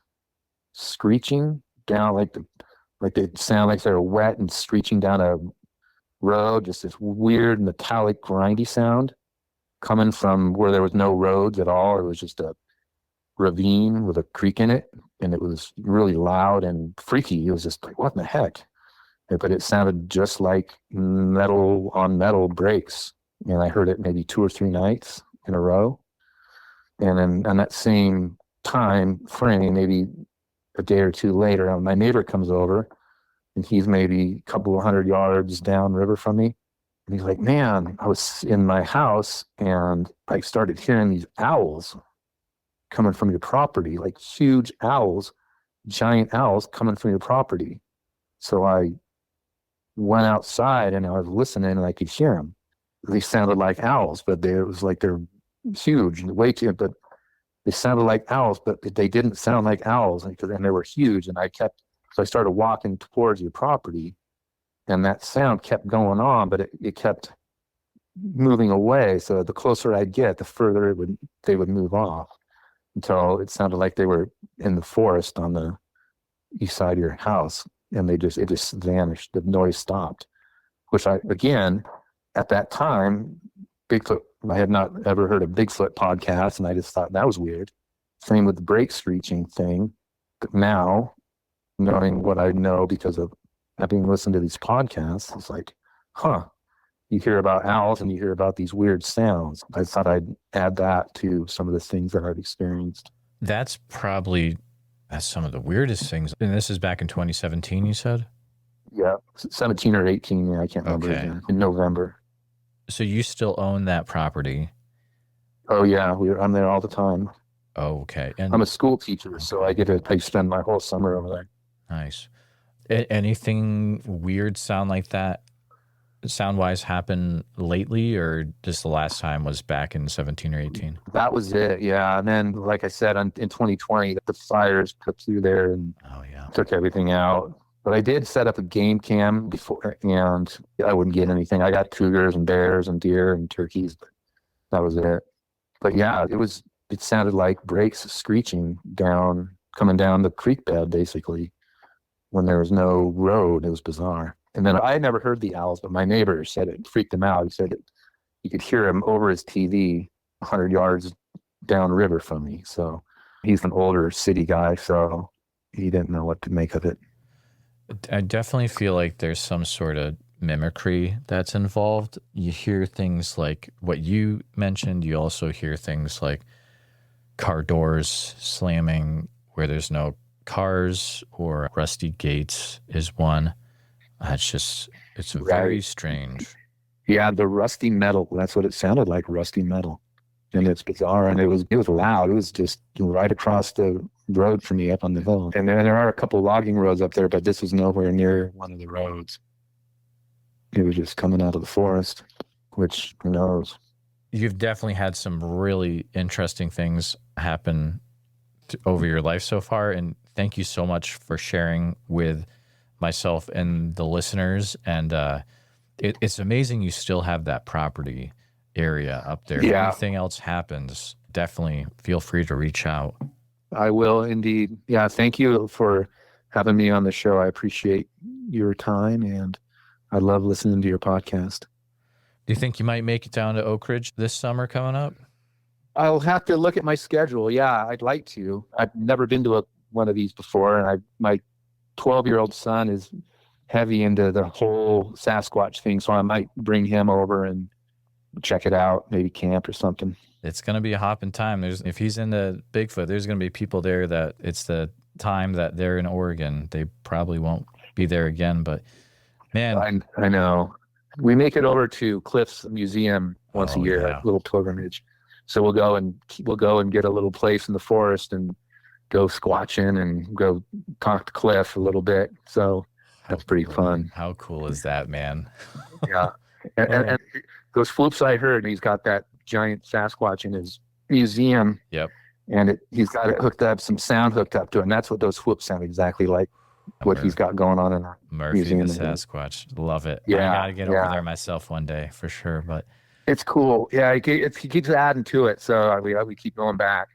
screeching down, like they sound like they're wet and screeching down a road. Just this weird metallic grindy sound coming from where there was no roads at all. It was just a ravine with a creek in it, and it was really loud and freaky. It was just like, what in the heck? But it sounded just like metal on metal brakes, and I heard it maybe 2 or 3 nights in a row. And then on that same time frame, maybe a day or 2 later, my neighbor comes over, and he's maybe a couple of 100 yards downriver from me, and he's like, man, I was in my house and I started hearing these owls coming from your property, like huge owls, giant owls coming from your property. So I went outside and I was listening, and I could hear them. They sounded like owls, but it was like they're huge and way too, but they sounded like owls, but they didn't sound like owls, and they were huge. And so I started walking towards your property, and that sound kept going on, but it kept moving away. So the closer I'd get, the further they would move off until it sounded like they were in the forest on the east side of your house, and it just vanished. The noise stopped, which again, at that time, Bigfoot, I had not ever heard of Bigfoot podcast, and I just thought that was weird. Same with the brake screeching thing. But now, knowing what I know because of having listened to these podcasts, it's like, huh, you hear about owls and you hear about these weird sounds. I thought I'd add that to some of the things that I've experienced. That's probably some of the weirdest things. And this is back in 2017, you said? Yeah, 17 or 18, yeah, I can't remember. Okay. In November. So you still own that property? Oh, yeah, I'm there all the time. Oh, okay. And I'm a school teacher, so I spend my whole summer over there. Nice. Anything weird sound-wise happen lately, or just the last time was back in 17 or 18? That was it, yeah. And then, like I said, in 2020, the fires put through there and took everything out. But I did set up a game cam before, and I wouldn't get anything. I got cougars and bears and deer and turkeys, but that was it. But yeah, it sounded like brakes screeching coming down the creek bed, basically, when there was no road. It was bizarre. And then I had never heard the owls, but my neighbor said it freaked him out. He said you could hear him over his TV 100 yards downriver from me. So he's an older city guy, so he didn't know what to make of it. I definitely feel like there's some sort of mimicry that's involved. You hear things like what you mentioned. You also hear things like car doors slamming where there's no cars, or rusty gates is one. It's very strange. Yeah, the rusty metal. That's what it sounded like, rusty metal. And it's bizarre, and it was loud. It was just right across the road from me up on the hill. And there are a couple logging roads up there, but this was nowhere near one of the roads. It was just coming out of the forest, which, who knows? You've definitely had some really interesting things happen over your life so far, and thank you so much for sharing with myself and the listeners. And it's amazing you still have that property area up there. Yeah. If anything else happens, definitely feel free to reach out. I will indeed. Yeah, thank you for having me on the show. I appreciate your time, and I love listening to your podcast. Do you think you might make it down to Oakridge this summer coming up? I'll have to look at my schedule. Yeah, I'd like to. I've never been to one of these before, and my 12-year-old son is heavy into the whole Sasquatch thing, so I might bring him over and check it out, maybe camp or something. It's going to be a hopping time. If he's into Bigfoot, there's going to be people there that it's the time that they're in Oregon. They probably won't be there again, but man. I know. We make it over to Cliff's Museum once a year, a little pilgrimage. So we'll go and get a little place in the forest and go squatching and go talk to Cliff a little bit. So that's pretty fun. How cool is that, man? Yeah. And those floops I heard, he's got that giant Sasquatch in his museum. Yep. And he's got it hooked up, some sound hooked up to it. And that's what those whoops sound exactly like, what he's got going on in our museum. Murphy the Sasquatch. Love it. Yeah. I got to get over there myself one day for sure. But it's cool. Yeah, he keeps adding to it. So we keep going back.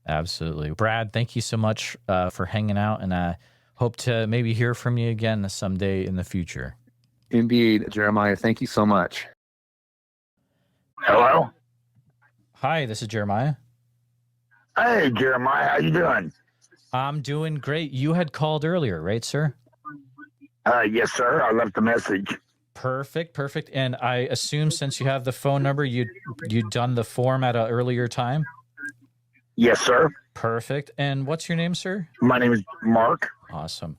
Absolutely. Brad, thank you so much for hanging out, and I hope to maybe hear from you again someday in the future. Indeed, Jeremiah. Thank you so much. Hello? Hi, this is Jeremiah. Hey, Jeremiah. How you doing? I'm doing great. You had called earlier, right, sir? Yes, sir. I left a message. Perfect. And I assume since you have the phone number, you'd done the form at an earlier time? Yes, sir. Perfect. And what's your name, sir? My name is Mark. Awesome.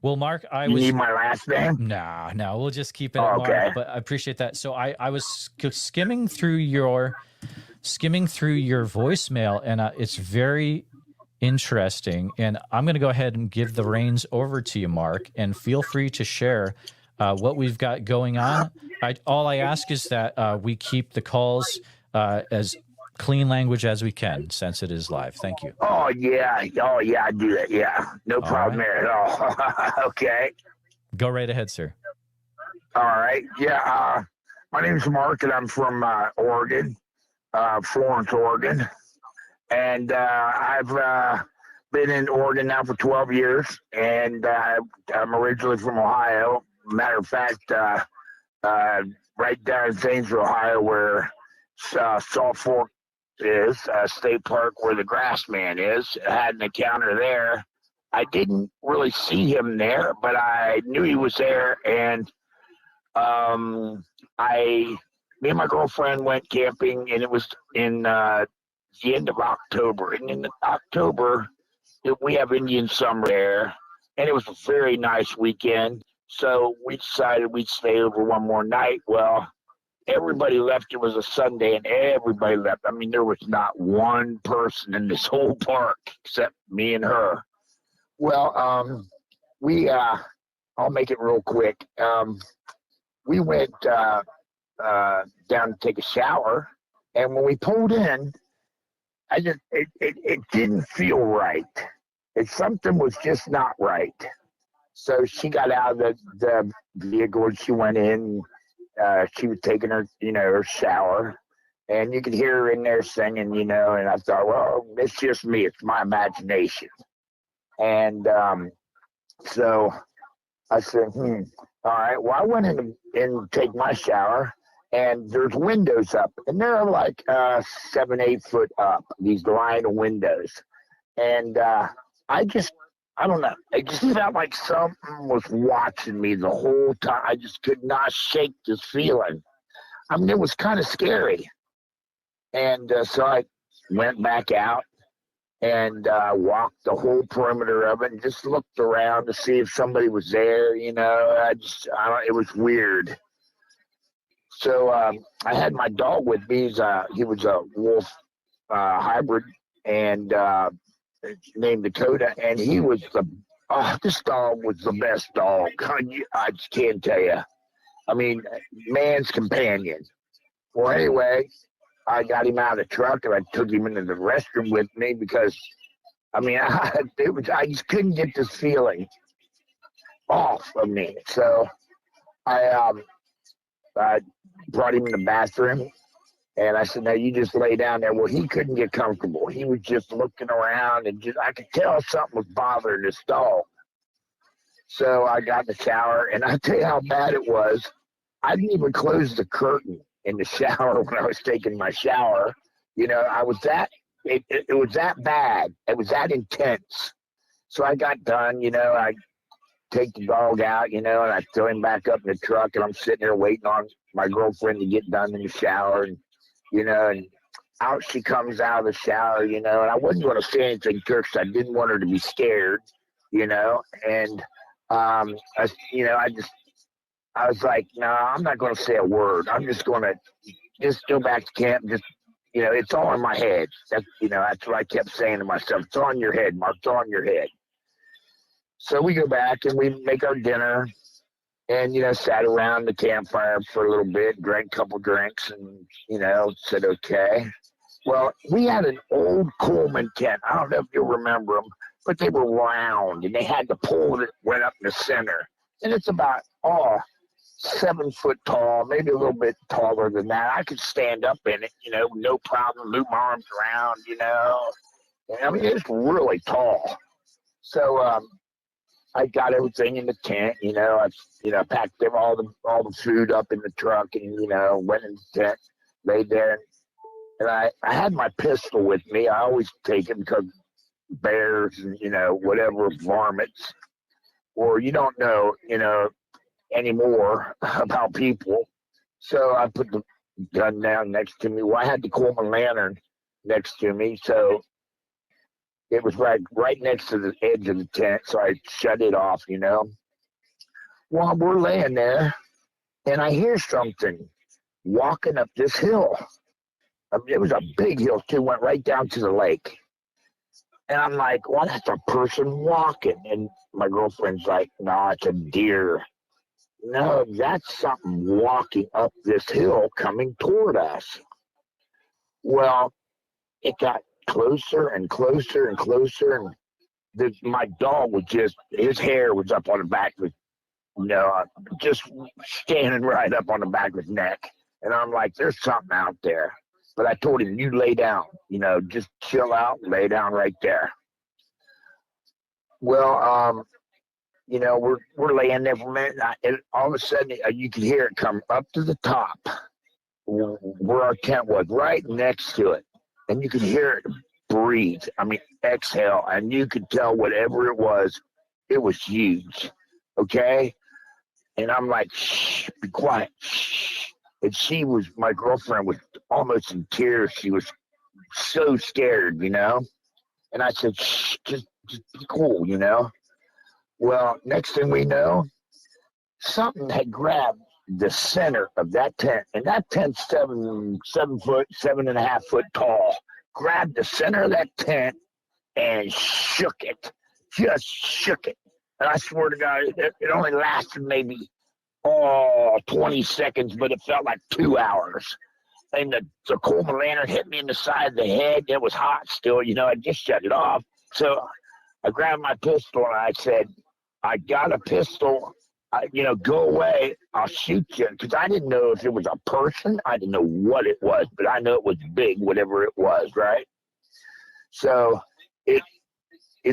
Well, Mark, You need my last name? No, we'll just keep it at Okay. Mark, but I appreciate that. So I was skimming through your voicemail, and it's very interesting. And I'm going to go ahead and give the reins over to you, Mark, and feel free to share what we've got going on. All I ask is that we keep the calls as clean language as we can, since it is live. Thank you. Oh, yeah. I do that. Yeah. No problem there at all. Okay. Go right ahead, sir. All right. Yeah. My name's Mark, and I'm from Oregon, Florence, Oregon. And I've been in Oregon now for 12 years, and I'm originally from Ohio. Matter of fact, right down in Zanesville, Ohio, where Salt Fork is, state park where the Grassman is. I had an encounter there. I didn't really see him there, but I knew he was there, and me and my girlfriend went camping, and it was in the end of October. And in October, we have Indian summer there, and it was a very nice weekend. So we decided we'd stay over one more night. Well, everybody left. It was a Sunday, and everybody left. I mean, there was not one person in this whole park except me and her. Well, I'll make it real quick. We went down to take a shower, and when we pulled in, it didn't feel right. Something was just not right. So she got out of the vehicle and she went in. She was taking her shower, and you could hear her in there singing, and I thought, well, it's just me. It's my imagination. And so I said, all right. Well, I went in and take my shower, and there's windows up, and they're like 7-8 foot up, these line of windows. And I don't know. It just felt like something was watching me the whole time. I just could not shake this feeling. I mean, it was kind of scary. And so I went back out and walked the whole perimeter of it and just looked around to see if somebody was there. It was weird. So I had my dog with me. He was a wolf hybrid, and named Dakota, and he was this dog was the best dog. I just can't tell you. I mean, man's companion. Well, anyway, I got him out of the truck and I took him into the restroom with me because, I mean, I just couldn't get this feeling off of me. So I brought him in the bathroom. And I said, now you just lay down there. Well, he couldn't get comfortable. He was just looking around, and I could tell something was bothering this dog. So I got in the shower, and I tell you how bad it was. I didn't even close the curtain in the shower when I was taking my shower. It was that bad. It was that intense. So I got done, I take the dog out, and I throw him back up in the truck, and I'm sitting there waiting on my girlfriend to get done in the shower. And and out she comes out of the shower, and I wasn't going to say anything to her because I didn't want her to be scared, and I was like, no, I'm not going to say a word. I'm just going to just go back to camp. Just, it's all in my head. That's what I kept saying to myself. It's on your head, Mark. It's on your head. So we go back and we make our dinner. And, sat around the campfire for a little bit, drank a couple drinks, and, said, okay. Well, we had an old Coleman tent. I don't know if you'll remember them, but they were round, and they had the pole that went up in the center. And it's about, 7 foot tall, maybe a little bit taller than that. I could stand up in it, no problem, move my arms around, And, I mean, it's really tall. So, I got everything in the tent, I packed all the food up in the truck and, went in the tent, laid there. And I had my pistol with me. I always take it because bears and, whatever, varmints, or you don't know, anymore about people. So I put the gun down next to me. Well, I had the Coleman lantern next to me. So it was right next to the edge of the tent, so I shut it off, Well, we're laying there, and I hear something walking up this hill. I mean, it was a big hill, too, went right down to the lake. And I'm like, well, that's a person walking. And my girlfriend's like, no, it's a deer. No, that's something walking up this hill coming toward us. Well, it got closer and closer and closer, and my dog was his hair was up on the back of his, just standing right up on the back of his neck. And I'm like, there's something out there. But I told him, you lay down, just chill out, lay down right there. Well, we're laying there for a minute, and all of a sudden you could hear it come up to the top where our tent was, right next to it. And you could hear it breathe, exhale, and you could tell whatever it was huge, okay? And I'm like, shh, be quiet, shh. And my girlfriend was almost in tears. She was so scared, And I said, shh, just be cool, Well, next thing we know, something had grabbed the center of that tent, and that tent's 7.5 foot tall. Grabbed the center of that tent and shook it, just shook it. And I swear to God, it only lasted maybe 20 seconds, but it felt like 2 hours. And the Coleman lantern hit me in the side of the head. It was hot still, I just shut it off. So I grabbed my pistol and I said, I got a pistol. Go away. I'll shoot you. Because I didn't know if it was a person. I didn't know what it was, but I know it was big, whatever it was, right? So it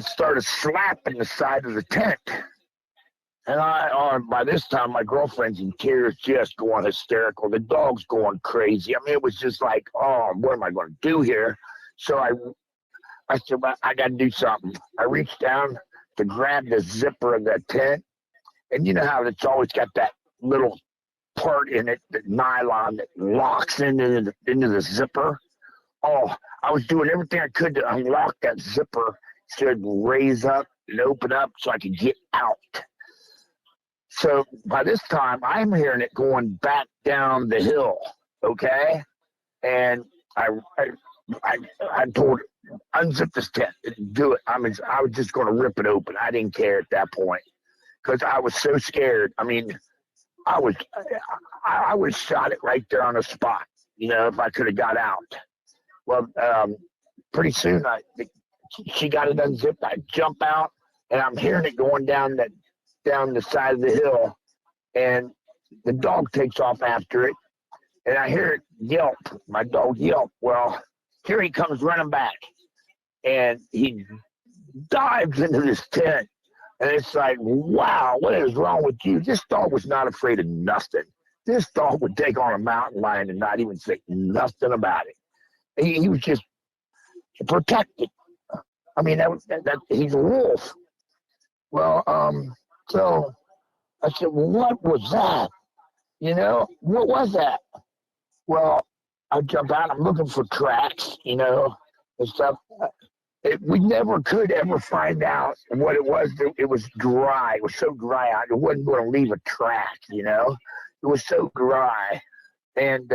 started slapping the side of the tent. And by this time, my girlfriend's in tears, just going hysterical. The dog's going crazy. It was just like, what am I going to do here? So I said, well, I got to do something. I reached down to grab the zipper of that tent. And you know how it's always got that little part in it, the nylon that locks into the zipper? I was doing everything I could to unlock that zipper so it would raise up and open up so I could get out. So by this time, I'm hearing it going back down the hill, okay? And I told her, unzip this tent, do it. I was just going to rip it open. I didn't care at that point because I was so scared. I would have shot it right there on the spot, if I could have got out. Well, pretty soon she got it unzipped. I jump out, and I'm hearing it going down the side of the hill, and the dog takes off after it, and I hear it yelp. My dog yelp. Well, here he comes running back, and he dives into this tent, and it's like, wow, what is wrong with you? This dog was not afraid of nothing. This dog would take on a mountain lion and not even think nothing about it. He was just protected. He's a wolf. Well, so I said, well, what was that? What was that? Well, I jump out. I'm looking for tracks, and stuff. We never could ever find out what it was. It was dry. It was so dry out. It wasn't going to leave a track, It was so dry. And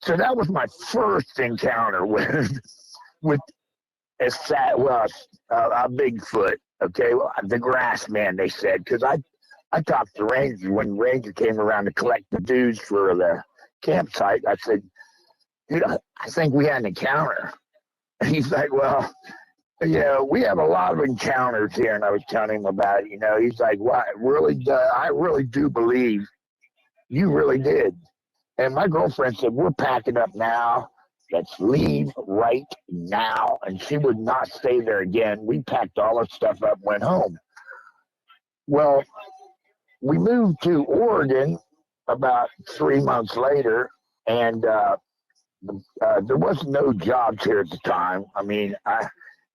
so that was my first encounter with a Bigfoot. Okay, well, the grass man, they said, because I talked to Ranger when Ranger came around to collect the dues for the campsite. I said, dude, I think we had an encounter. And he's like, well, we have a lot of encounters here, and I was telling him about it. He's like, well, I really do believe you really did. And my girlfriend said, we're packing up now. Let's leave right now. And she would not stay there again. We packed all our stuff up, went home. Well, we moved to Oregon about 3 months later, and there was no jobs here at the time.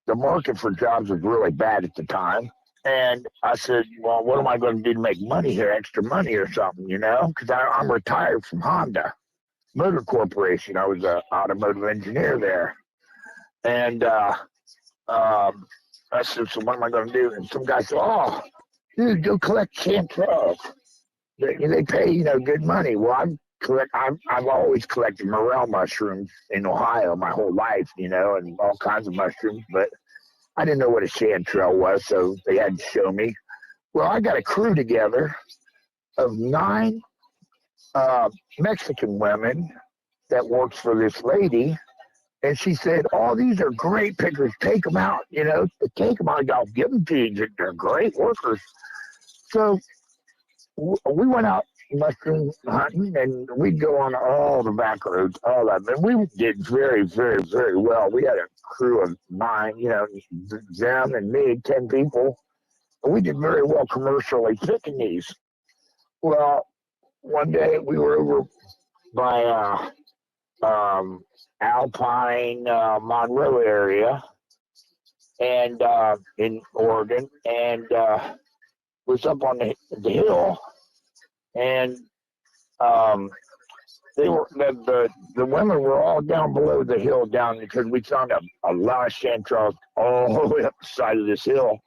The market for jobs was really bad at the time. And I said, well, what am I going to do to make money here, extra money or something, because I'm retired from Honda Motor Corporation. I was an automotive engineer there. And I said, so what am I going to do? And some guy said, oh, dude, go collect chanterelles. They pay, good money. Well, I've always collected morel mushrooms in Ohio my whole life, and all kinds of mushrooms, but I didn't know what a chanterelle was, so they had to show me. Well, I got a crew together of 9 Mexican women that works for this lady, and she said, oh, these are great pickers. Take them out, take them out. I'll give them to you. They're great workers. So we went out mushroom hunting, and we'd go on all the back roads, all that. And we did very, very, very well. We had a crew of 9, them and me, 10 people. And we did very well commercially picking these. Well, one day we were over by Alpine, Monroe area, and in Oregon, and was up on the hill, and they were the women were all down below the hill down because we found a lot of chanterelles all the way up the side of this hill,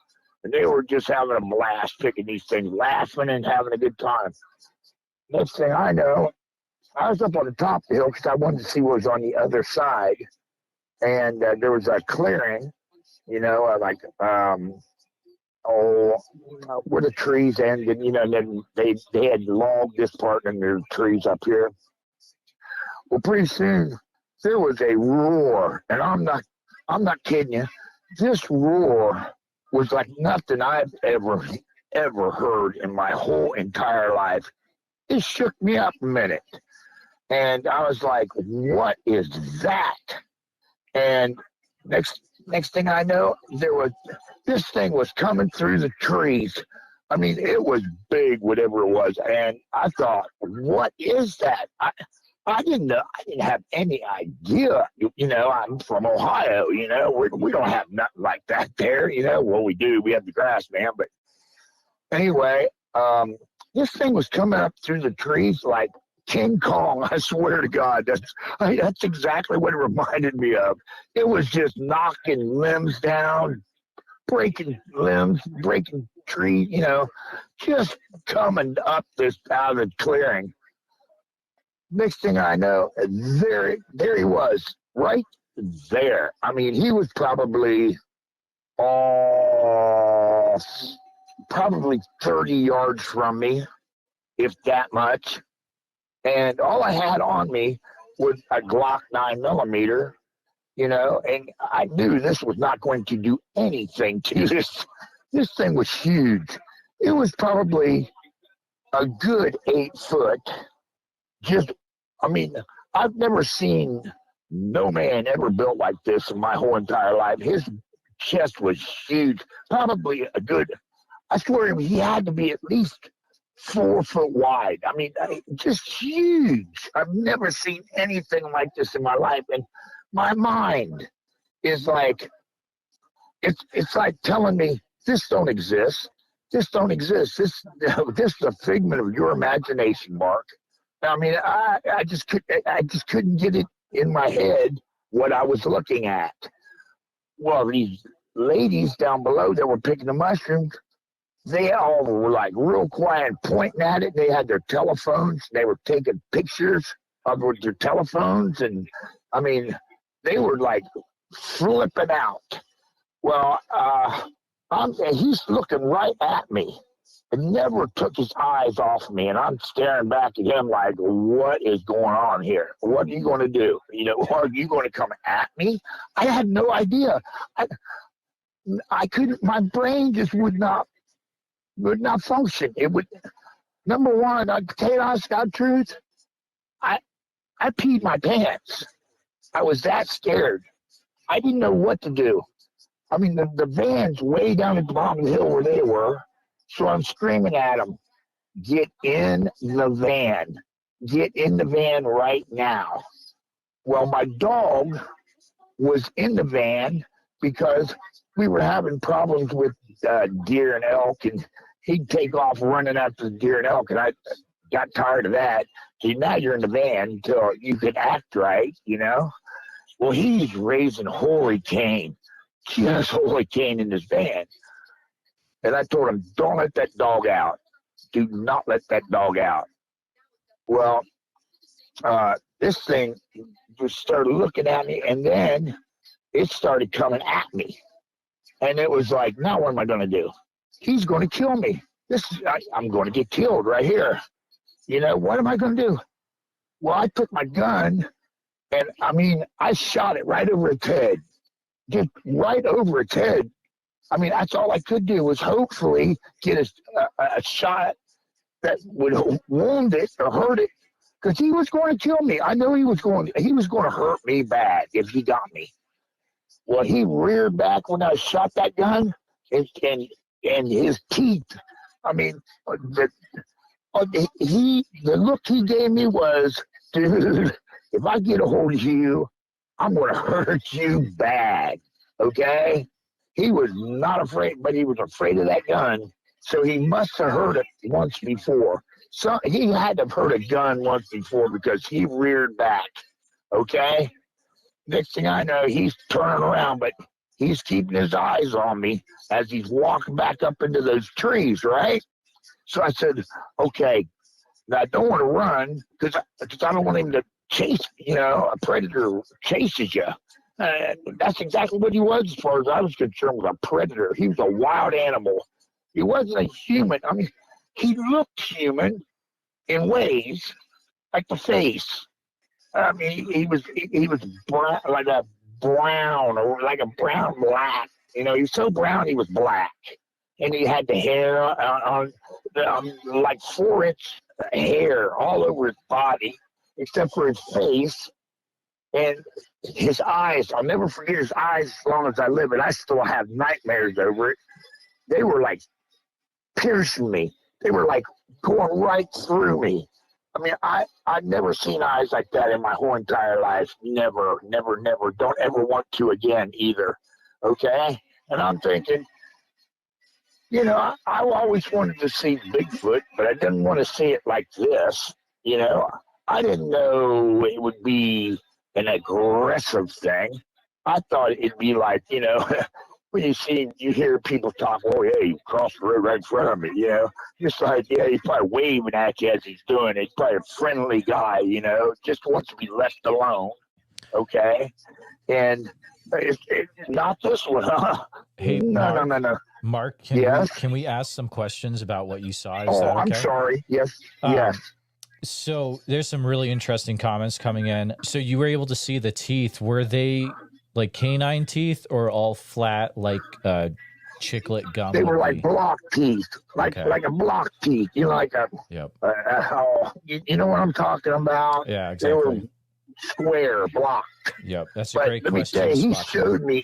and they were just having a blast picking these things, laughing and having a good time. Next thing I know, I was up on the top of the hill because I wanted to see what was on the other side, and there was a clearing, like where the trees ended, and then they had logged this part and there's trees up here. Well, pretty soon there was a roar, and I'm not kidding you. This roar was like nothing I've ever heard in my whole entire life. It shook me up a minute, and I was like, "What is that?" And next thing I know, this thing was coming through the trees. I mean, it was big, whatever it was, and I thought, "What is that?" I didn't know. I didn't have any idea. I'm from Ohio. We don't have nothing like that there. Well, we do. We have the grass, man. But anyway, this thing was coming up through the trees like King Kong. I swear to God, that's exactly what it reminded me of. It was just knocking limbs down, breaking limbs, breaking trees. Just coming up out of the clearing. Next thing I know, there he was, right there. I mean, he was probably 30 yards from me, if that much. And all I had on me was a Glock 9mm, and I knew this was not going to do anything to this. This thing was huge. It was probably a good 8 foot. I've never seen no man ever built like this in my whole entire life. His chest was huge, probably I swear he had to be at least 4 foot wide. I mean, just huge. I've never seen anything like this in my life. And my mind is like, it's like telling me, this don't exist. This don't exist. This is a figment of your imagination, Mark. I mean, I just couldn't get it in my head what I was looking at. Well, these ladies down below that were picking the mushrooms, they all were like real quiet, pointing at it. They had their telephones. They were taking pictures of their telephones, and I mean, they were like flipping out. Well, he's looking right at me. And never took his eyes off me, and I'm staring back at him like, what is going on here? What are you going to do? Are you going to come at me? I had no idea. I couldn't. My brain just would not function. It would. Number one, I tell you honest God truth, I peed my pants. I was that scared. I didn't know what to do. I mean, the van's way down at the bottom of the hill where they were. So I'm screaming at him, get in the van. Get in the van right now. Well, my dog was in the van because we were having problems with deer and elk, and he'd take off running after the deer and elk, and I got tired of that. So now you're in the van until you can act right, Well, he's raising holy cane, just holy cane in this van. And I told him, don't let that dog out. Do not let that dog out. Well, this thing just started looking at me, and then it started coming at me. And it was like, now what am I going to do? He's going to kill me. I'm going to get killed right here. What am I going to do? Well, I took my gun, and I shot it right over its head. Just right over its head. That's all I could do was hopefully get a shot that would wound it or hurt it, because he was going to kill me. I know he was going to hurt me bad if he got me. Well, he reared back when I shot that gun, and his teeth. I mean, the look he gave me was, dude, if I get a hold of you, I'm going to hurt you bad. Okay? He was not afraid, but he was afraid of that gun. So he must have heard it once before. So he had to have heard a gun once before, because he reared back. Okay? Next thing I know, he's turning around, but he's keeping his eyes on me as he's walking back up into those trees, right? So I said, okay, now I don't want to run, because I don't want him to chase, a predator chases you. That's exactly what he was, as far as I was concerned, was a predator. He was a wild animal. He wasn't a human. I mean, he looked human in ways, like the face. I mean, he was brown, like a brown, or like a brown black. He was so brown he was black, and he had the hair on like 4-inch hair all over his body, except for his face and his eyes. I'll never forget his eyes as long as I live, and I still have nightmares over it. They were like piercing me. They were like going right through me. I mean, I've never seen eyes like that in my whole entire life. Never, never, never. Don't ever want to again either. Okay? And I'm thinking, I always wanted to see Bigfoot, but I didn't want to see it like this. I didn't know it would be an aggressive thing. I thought it'd be like, when you hear people talk, oh, yeah, you crossed the road right in front of me, just like, yeah, he's probably waving at you as he's doing it. He's probably a friendly guy, just wants to be left alone, okay? And it's not this one, huh? Hey, No. Mark, can we ask some questions about what you saw? Is that okay? I'm sorry. Yes, yes. So there's some really interesting comments coming in. So you were able to see the teeth. Were they like canine teeth or all flat, like chiclet gum? They were like block teeth, like a block teeth. Like a. Yep. You know what I'm talking about? Yeah, exactly. They were square, blocked. Yep, that's a great question. Let me tell you,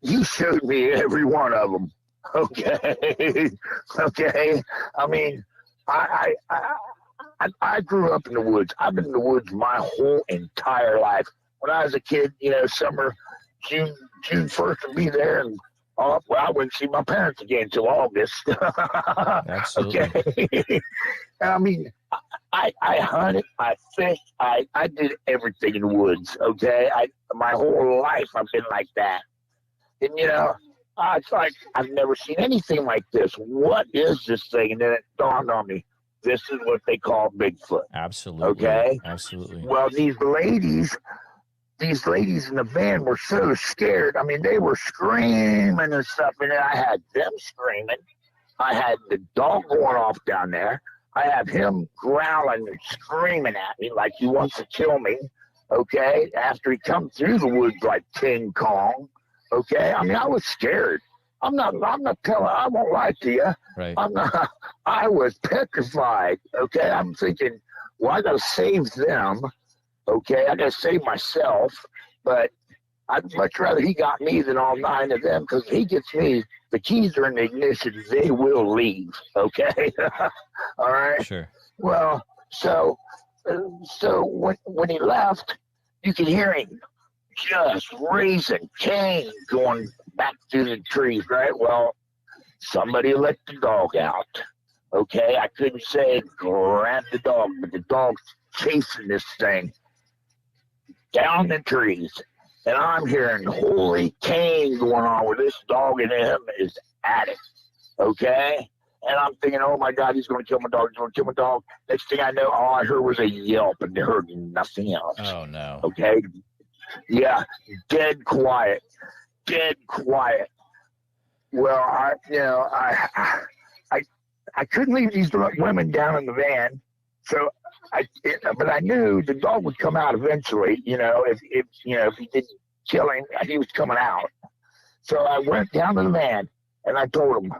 he showed me every one of them. Okay, okay. I mean, I grew up in the woods. I've been in the woods my whole entire life. When I was a kid, summer, June 1st would be there, and I wouldn't see my parents again until August. Absolutely. Okay. I mean, I hunted, I fished, I did everything in the woods. Okay, my whole life I've been like that, and it's like I've never seen anything like this. What is this thing? And then it dawned on me. This is what they call Bigfoot. Absolutely. Okay? Absolutely. Well, these ladies in the van were so scared. I mean, they were screaming and stuff, and then I had them screaming. I had the dog going off down there. I have him growling and screaming at me like he wants to kill me, okay, after he come through the woods like King Kong, okay? I mean, I was scared. I'm not telling, I won't lie to you. Right. I was petrified, okay? I'm thinking, well, I got to save them, okay? I got to save myself, but I'd much rather he got me than all 9 of them, because he gets me, the keys are in the ignition, they will leave, okay? All right? Sure. Well, so when he left, you could hear him just raising cane going back through the trees, right? Well, somebody let the dog out, okay? I couldn't say grab the dog, but the dog's chasing this thing down the trees. And I'm hearing holy cane going on where this dog and him is at it, okay? And I'm thinking, oh, my God, he's going to kill my dog. He's going to kill my dog. Next thing I know, all I heard was a yelp, and I heard nothing else. Oh, no. Okay? Yeah, dead quiet. Dead quiet. Well, I couldn't leave these women down in the van, but I knew the dog would come out eventually. If he didn't kill him, he was coming out. So I went down to the van and I told him,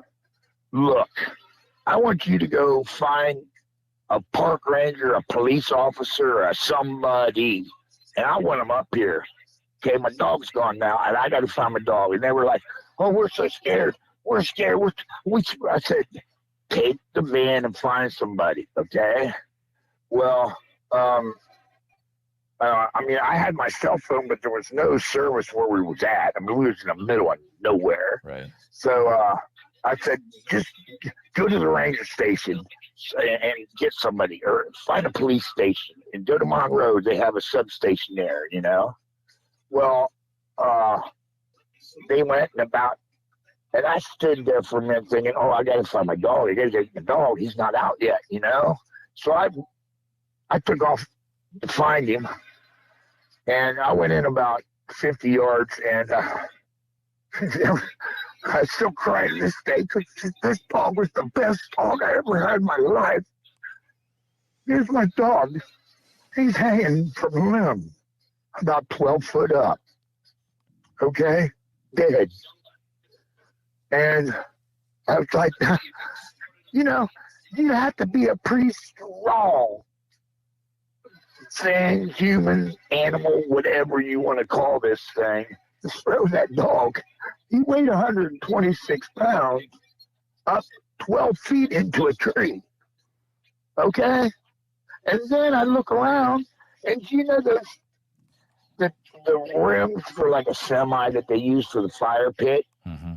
"Look, I want you to go find a park ranger, a police officer, or somebody, and I want them up here. Okay, my dog's gone now, and I got to find my dog. And they were like, oh, we're so scared. We're scared. I said, take the van and find somebody, okay? Well, I mean, I had my cell phone, but there was no service where we was at. I mean, we was in the middle of nowhere. Right. So I said, just go to the ranger station and get somebody, or find a police station, and go to Monroe. They have a substation there, you know? Well, they went and I stood there for a minute thinking, oh, I got to find my dog. I got to get the dog. He's not out yet, you know? So I took off to find him, and I went in about 50 yards, and I still cry to this day because this dog was the best dog I ever had in my life. Here's my dog. He's hanging from a limb about 12 foot up. Okay? Dead. And I was like, you know, you have to be a pretty strong thing, human, animal, whatever you want to call this thing, to throw that dog. He weighed 126 pounds up 12 feet into a tree. Okay? And then I look around, and you know the rims for like a semi that they use for the fire pit? Mm-hmm.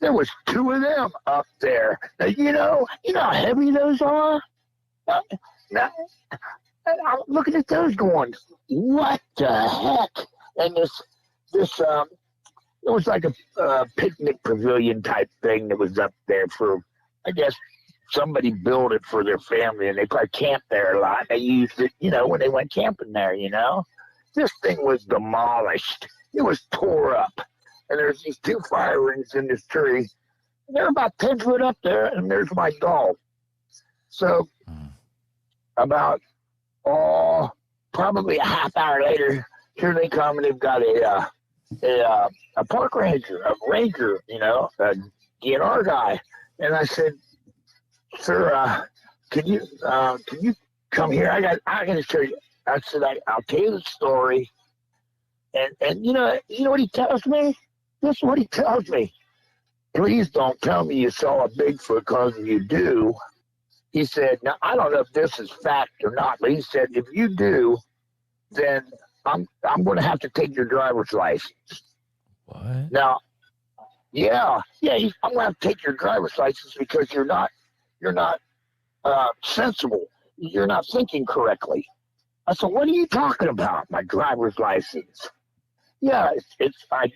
There was two of them up there. Now, you know how heavy those are? Now, I'm looking at those going, what the heck? And this it was like a picnic pavilion type thing that was up there for, I guess, somebody built it for their family, and they probably camped there a lot. They used it, you know, when they went camping there, you know. This thing was demolished. It was tore up. And there's these two fire rings in this tree. They're about 10 foot up there, and there's my dog. So about, probably a half hour later, here they come, and they've got a park ranger, a ranger, you know, a DNR guy. And I said, sir, can you come here? I got to show you. I said, I'll tell you the story. And you know what he tells me? This is what he tells me. Please don't tell me you saw a Bigfoot, because if you do, he said, now I don't know if this is fact or not, but he said, if you do, then I'm going to have to take your driver's license. What? Now, I'm going to have to take your driver's license because you're not sensible. You're not thinking correctly. I said, what are you talking about? My driver's license? Yeah, I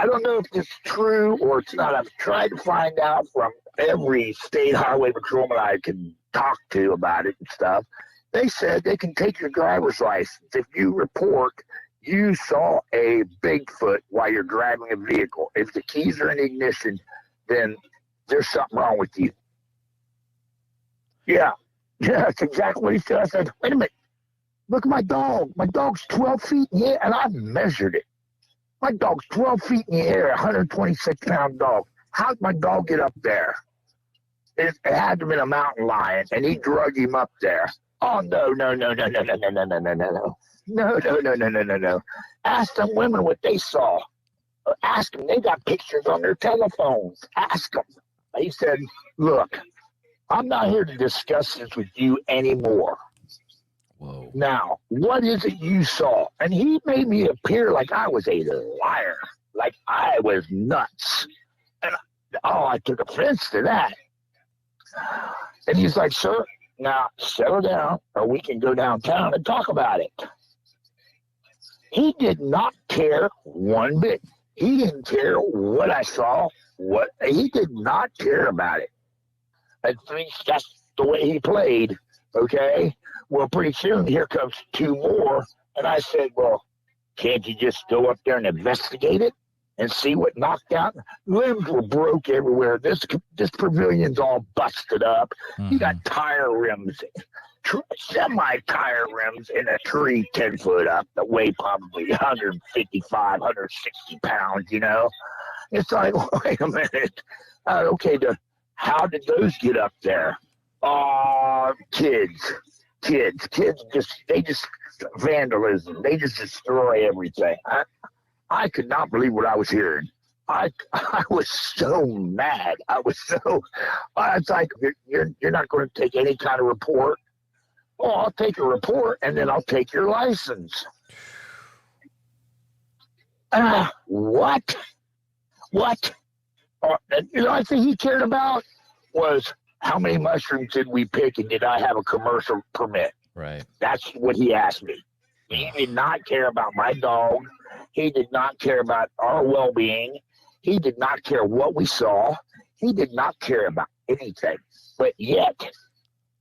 don't know if it's true or it's not. I've tried to find out from every state highway patrolman I can talk to about it and stuff. They said they can take your driver's license if you report you saw a Bigfoot while you're driving a vehicle. If the keys are in ignition, then there's something wrong with you. Yeah, that's exactly what he said. I said, wait a minute. Look at my dog. My dog's 12 feet in the air, and I've measured it. My dog's 12 feet in the air, 126-pound dog. How'd my dog get up there? It had to have been a mountain lion, and he drug him up there. Oh, no. No. Ask them women what they saw. Ask them. They got pictures on their telephones. Ask them. He said, look, I'm not here to discuss this with you anymore. Whoa. Now, what is it you saw? And he made me appear like I was a liar, like I was nuts. And I took offense to that. And he's like, sir, now settle down or we can go downtown and talk about it. He did not care one bit. He didn't care what I saw. He did not care about it. At least that's the way he played, okay? Well, pretty soon, here comes two more. And I said, well, can't you just go up there and investigate it and see what knocked out? Limbs were broke everywhere. This pavilion's all busted up. You got tire rims, semi-tire rims in a tree 10 foot up that weigh probably 155, 160 pounds, you know? It's like, wait a minute. Okay, How did those get up there? Kids just vandalism. They just destroy everything. I could not believe what I was hearing. I was so mad. I was like, you're not going to take any kind of report. Oh, I'll take a report and then I'll take your license. What? The only thing he cared about was how many mushrooms did we pick and did I have a commercial permit? Right. That's what he asked me. He did not care about my dog. He did not care about our well-being. He did not care what we saw. He did not care about anything. But yet,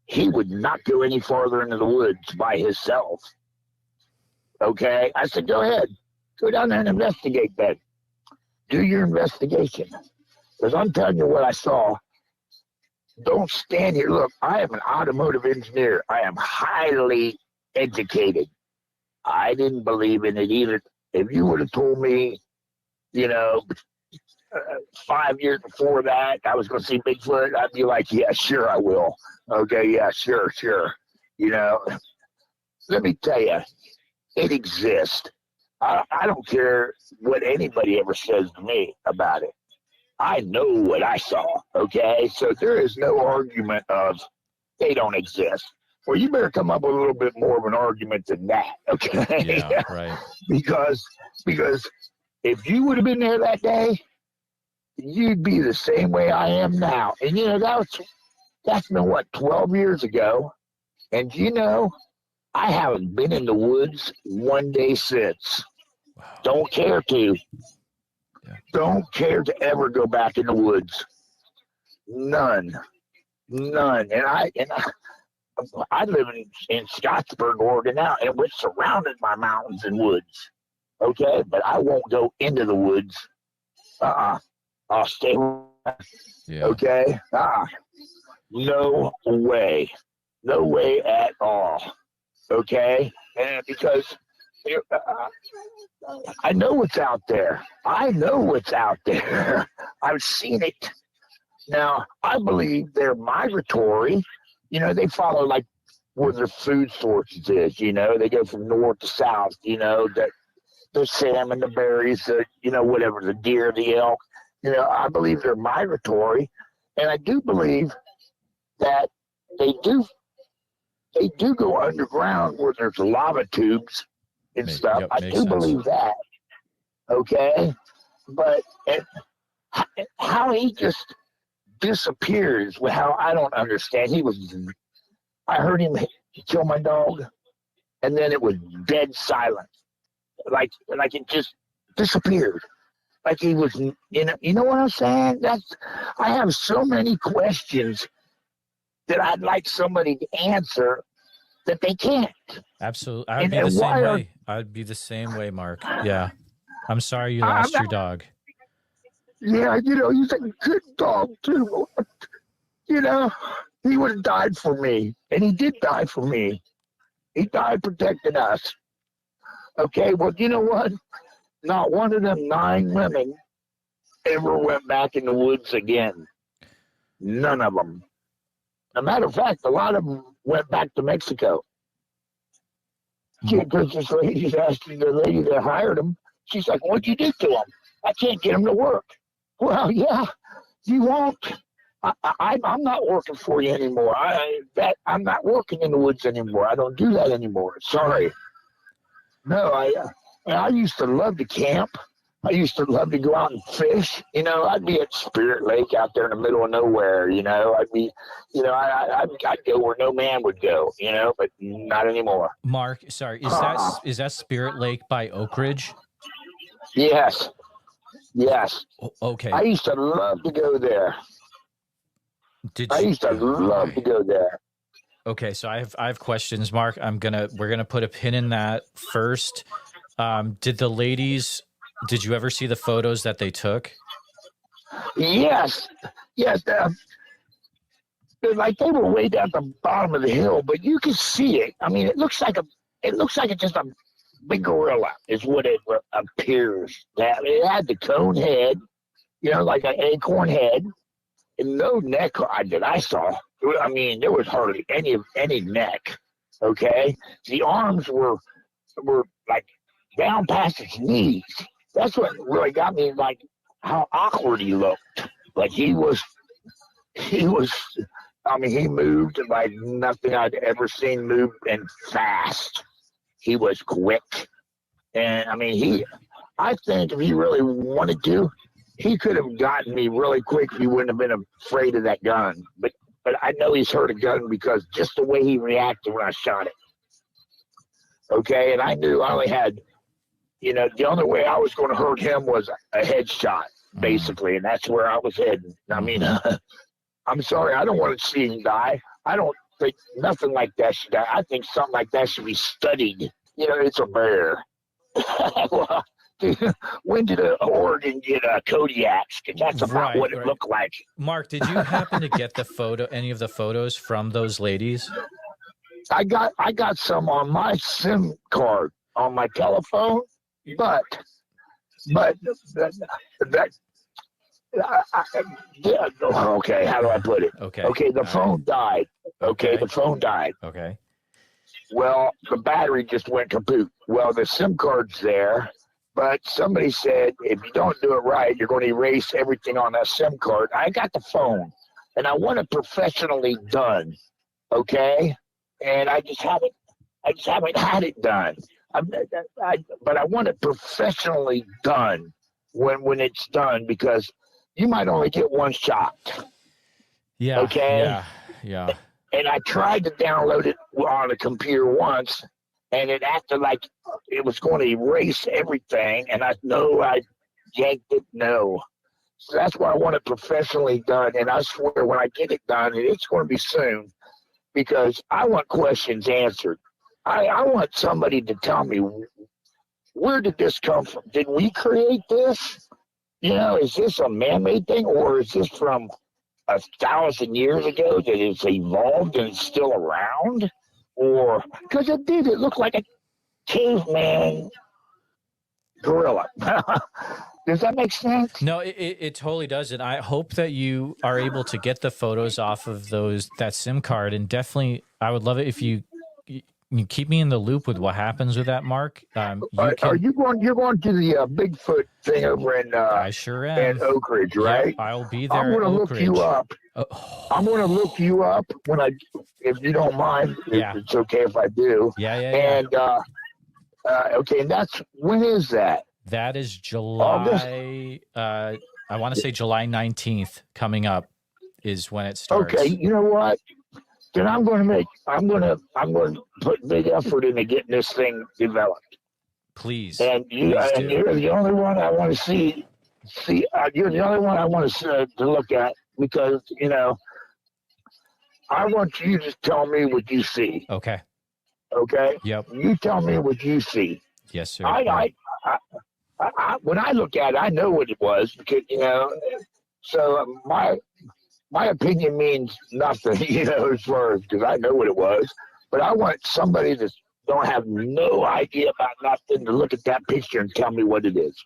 he would not go any farther into the woods by himself. Okay? I said, go ahead. Go down there and investigate then. Do your investigation. Because I'm telling you what I saw. Don't stand here. Look, I am an automotive engineer. I am highly educated. I didn't believe in it either. If you would have told me, 5 years before that, I was going to see Bigfoot, I'd be like, yeah, sure, I will. Okay, yeah, sure. Let me tell you, it exists. I don't care what anybody ever says to me about it. I know what I saw, okay? So there is no argument of they don't exist. Well, you better come up with a little bit more of an argument than that, okay? Yeah, right. because if you would have been there that day, you'd be the same way I am now. And, that's been, 12 years ago? And, I haven't been in the woods one day since. Wow. Don't care to. Yeah. Don't care to ever go back in the woods. None. And I live in Scottsburg, Oregon now, and we're surrounded by mountains and woods. Okay, but I won't go into the woods. I'll stay. Yeah. Okay. No way at all. Okay, and because I know what's out there. I've seen it. Now, I believe they're migratory. They follow like where their food sources is. They go from north to south. The salmon, the berries, whatever, the deer, the elk. I believe they're migratory, and I do believe that they do go underground where there's lava tubes and stuff. Yep, I makes do sense. believe that. Okay, but how he just disappears, how I don't understand. I heard him kill my dog, and then it was dead silent, like it just disappeared, like he was. You know what I'm saying? I have so many questions that I'd like somebody to answer that they can't. Absolutely. I'd be the same way. I'd be the same way, Mark. Yeah. I'm sorry you lost your dog. Yeah, he's a good dog, too. He would have died for me, and he did die for me. He died protecting us. Okay, well, you know what? Not one of them 9 women ever went back in the woods again. None of them. As a matter of fact, a lot of them went back to Mexico. Because this lady asked the lady that hired him, she's like, what'd you do to him? I can't get him to work. Well, yeah, you won't. I'm not working for you anymore. I'm not working in the woods anymore. I don't do that anymore. Sorry. No, I used to love to camp. I used to love to go out and fish. I'd be at Spirit Lake out there in the middle of nowhere. I'd be, I'd go where no man would go. But not anymore. Mark, sorry, is that Spirit Lake by Oakridge? Yes. Okay. I used to love to go there. I used to love to go there. Okay, so I have questions, Mark. We're gonna put a pin in that first. Did you ever see the photos that they took? Yes. Like they were way down the bottom of the hill, but you can see it. I mean, it looks like it's just a big gorilla is what it appears. It had the cone head, like an acorn head, and no neck that I saw. I mean, there was hardly any neck. Okay, the arms were like down past his knees. That's what really got me, like how awkward he looked. Like he was. I mean, he moved like nothing I'd ever seen move, and fast. He was quick, and I mean, I think if he really wanted to, he could have gotten me really quick if he wouldn't have been afraid of that gun. But I know he's heard a gun because just the way he reacted when I shot it. Okay, and I knew I only had, the only way I was going to hurt him was a headshot, basically, and that's where I was heading. I mean, I'm sorry, I don't want to see him die. I don't think nothing like that should die. I think something like that should be studied. It's a bear. Well, when did Oregon get Kodiaks? Because that's about what it looked like. Mark, did you happen to get any of the photos from those ladies? I got some on my SIM card on my telephone, but that. Okay, how do I put it? Okay, the phone died. Okay, the phone died. Okay. Well, the battery just went kaput. Well, the SIM card's there, but somebody said if you don't do it right, you're going to erase everything on that SIM card. I got the phone, and I want it professionally done. Okay, and I just haven't had it done. But I want it professionally done when it's done, because you might only get one shot. Yeah. Okay. Yeah. And I tried to download it on a computer once, and it acted like it was going to erase everything. And I yanked it. No. So that's why I want it professionally done. And I swear, when I get it done, and it's going to be soon, because I want questions answered. I want somebody to tell me, where did this come from? Did we create this? Is this a man-made thing, or is this from 1,000 years ago that it's evolved and it's still around? Or because it looked like a caveman gorilla. Does that make sense? No, it totally does. And I hope that you are able to get the photos off of that SIM card. And definitely, I would love it if you keep me in the loop with what happens with that, Mark. Are you going? You're going to the Bigfoot thing over in? I sure am. In Oakridge, right? Yep, I'll be there. I'm going to look you up. I'm going to look you up if you don't mind. Yeah. It's okay if I do. Yeah. And okay, and when is that? That is July. I want to say July 19th coming up is when it starts. Okay, you know what? Then I'm going to put big effort into getting this thing developed. Please. And you're the only one I want to see. You're the only one I want to look at, because I want you to tell me what you see. Okay. Okay. Yep. You tell me what you see. Yes, sir. When I look at it, I know what it was, because so my opinion means nothing, as far as, because I know what it was. But I want somebody that don't have no idea about nothing to look at that picture and tell me what it is.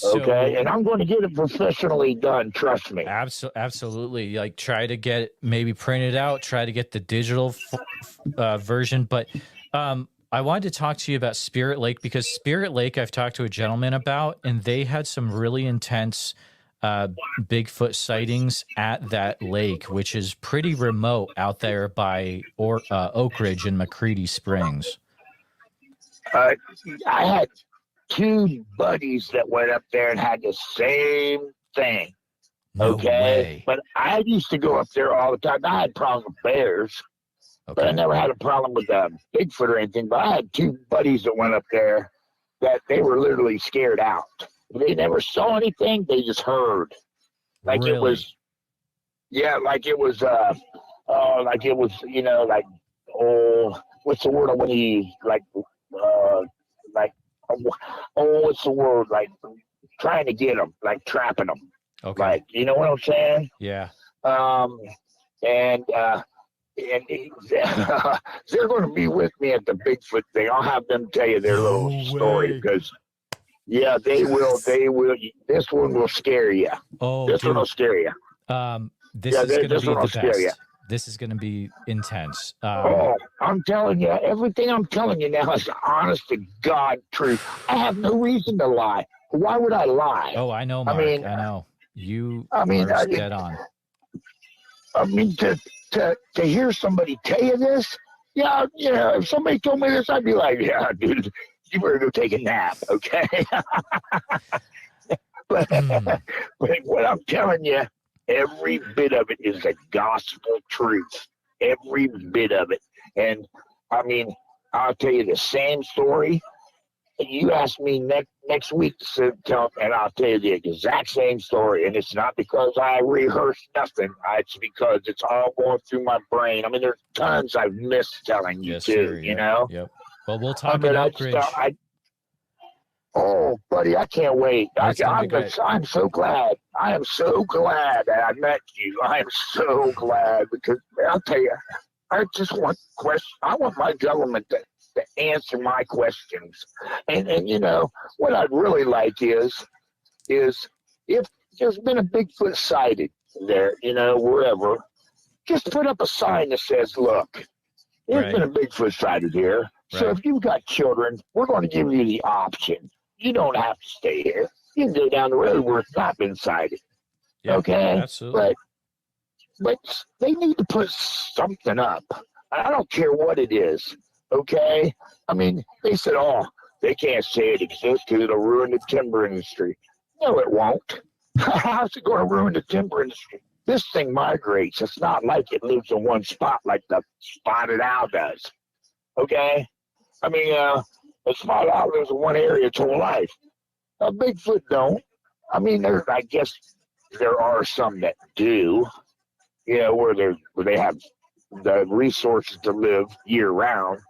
Okay, and I'm going to get it professionally done. Trust me. Absolutely. Like, try to get it maybe printed out. Try to get the digital version. But I wanted to talk to you about Spirit Lake, because Spirit Lake I've talked to a gentleman about, and they had some really intense Bigfoot sightings at that lake, which is pretty remote out there by Oakridge and McCready Springs. I had two buddies that went up there and had the same thing. No way. But I used to go up there all the time. I had problems with bears, but I never had a problem with Bigfoot or anything. But I had two buddies that went up there that they were literally scared out. They never saw anything. They just heard. Like really? It was, like it was, what's the word when he, what's the word? Like, trying to get them, like trapping them. Okay. Like, you know what I'm saying? Yeah. And they're going to be with me at the Bigfoot thing. I'll have them tell you their little story, because they will. This one will scare you. Oh, this one will scare you. This is going to this be one the will scare you. best. This is going to be intense. I'm telling you, everything I'm telling you now is honest to God truth. I have no reason to lie. Why would I lie? Oh, I know, Mark. I know. You are dead on. I mean, to hear somebody tell you this, if somebody told me this, I'd be like, yeah, dude, you better go take a nap, okay? but what I'm telling you, every bit of it is a gospel truth. Every bit of it. And, I mean, I'll tell you the same story. You ask me next week to tell, and I'll tell you the exact same story. And it's not because I rehearse nothing. It's because it's all going through my brain. I mean, there's tons I've missed telling you, too, you know? Yep. Well, we'll talk in Oakridge. Oh, buddy, I can't wait. I'm so glad. I am so glad that I met you. I am so glad because I'll tell you, I just want I want my government to answer my questions. And you know, what I'd really like is if there's been a Bigfoot sighted there, you know, wherever, just put up a sign that says, look, there's been a Bigfoot sighted here. So if you've got children, we're going to give you the option. You don't have to stay here. You can go down the road where it's not been sighted. Yeah, okay? Absolutely. But they need to put something up. I don't care what it is, okay? I mean, they said, they can't say it exists because it'll ruin the timber industry. No, it won't. How's it going to ruin the timber industry? This thing migrates. It's not like it lives in one spot like the spotted owl does, okay? I mean, a spotted owl lives in one area its whole life. A Bigfoot don't. I mean, I guess there are some that do, you know, where they have the resources to live year round.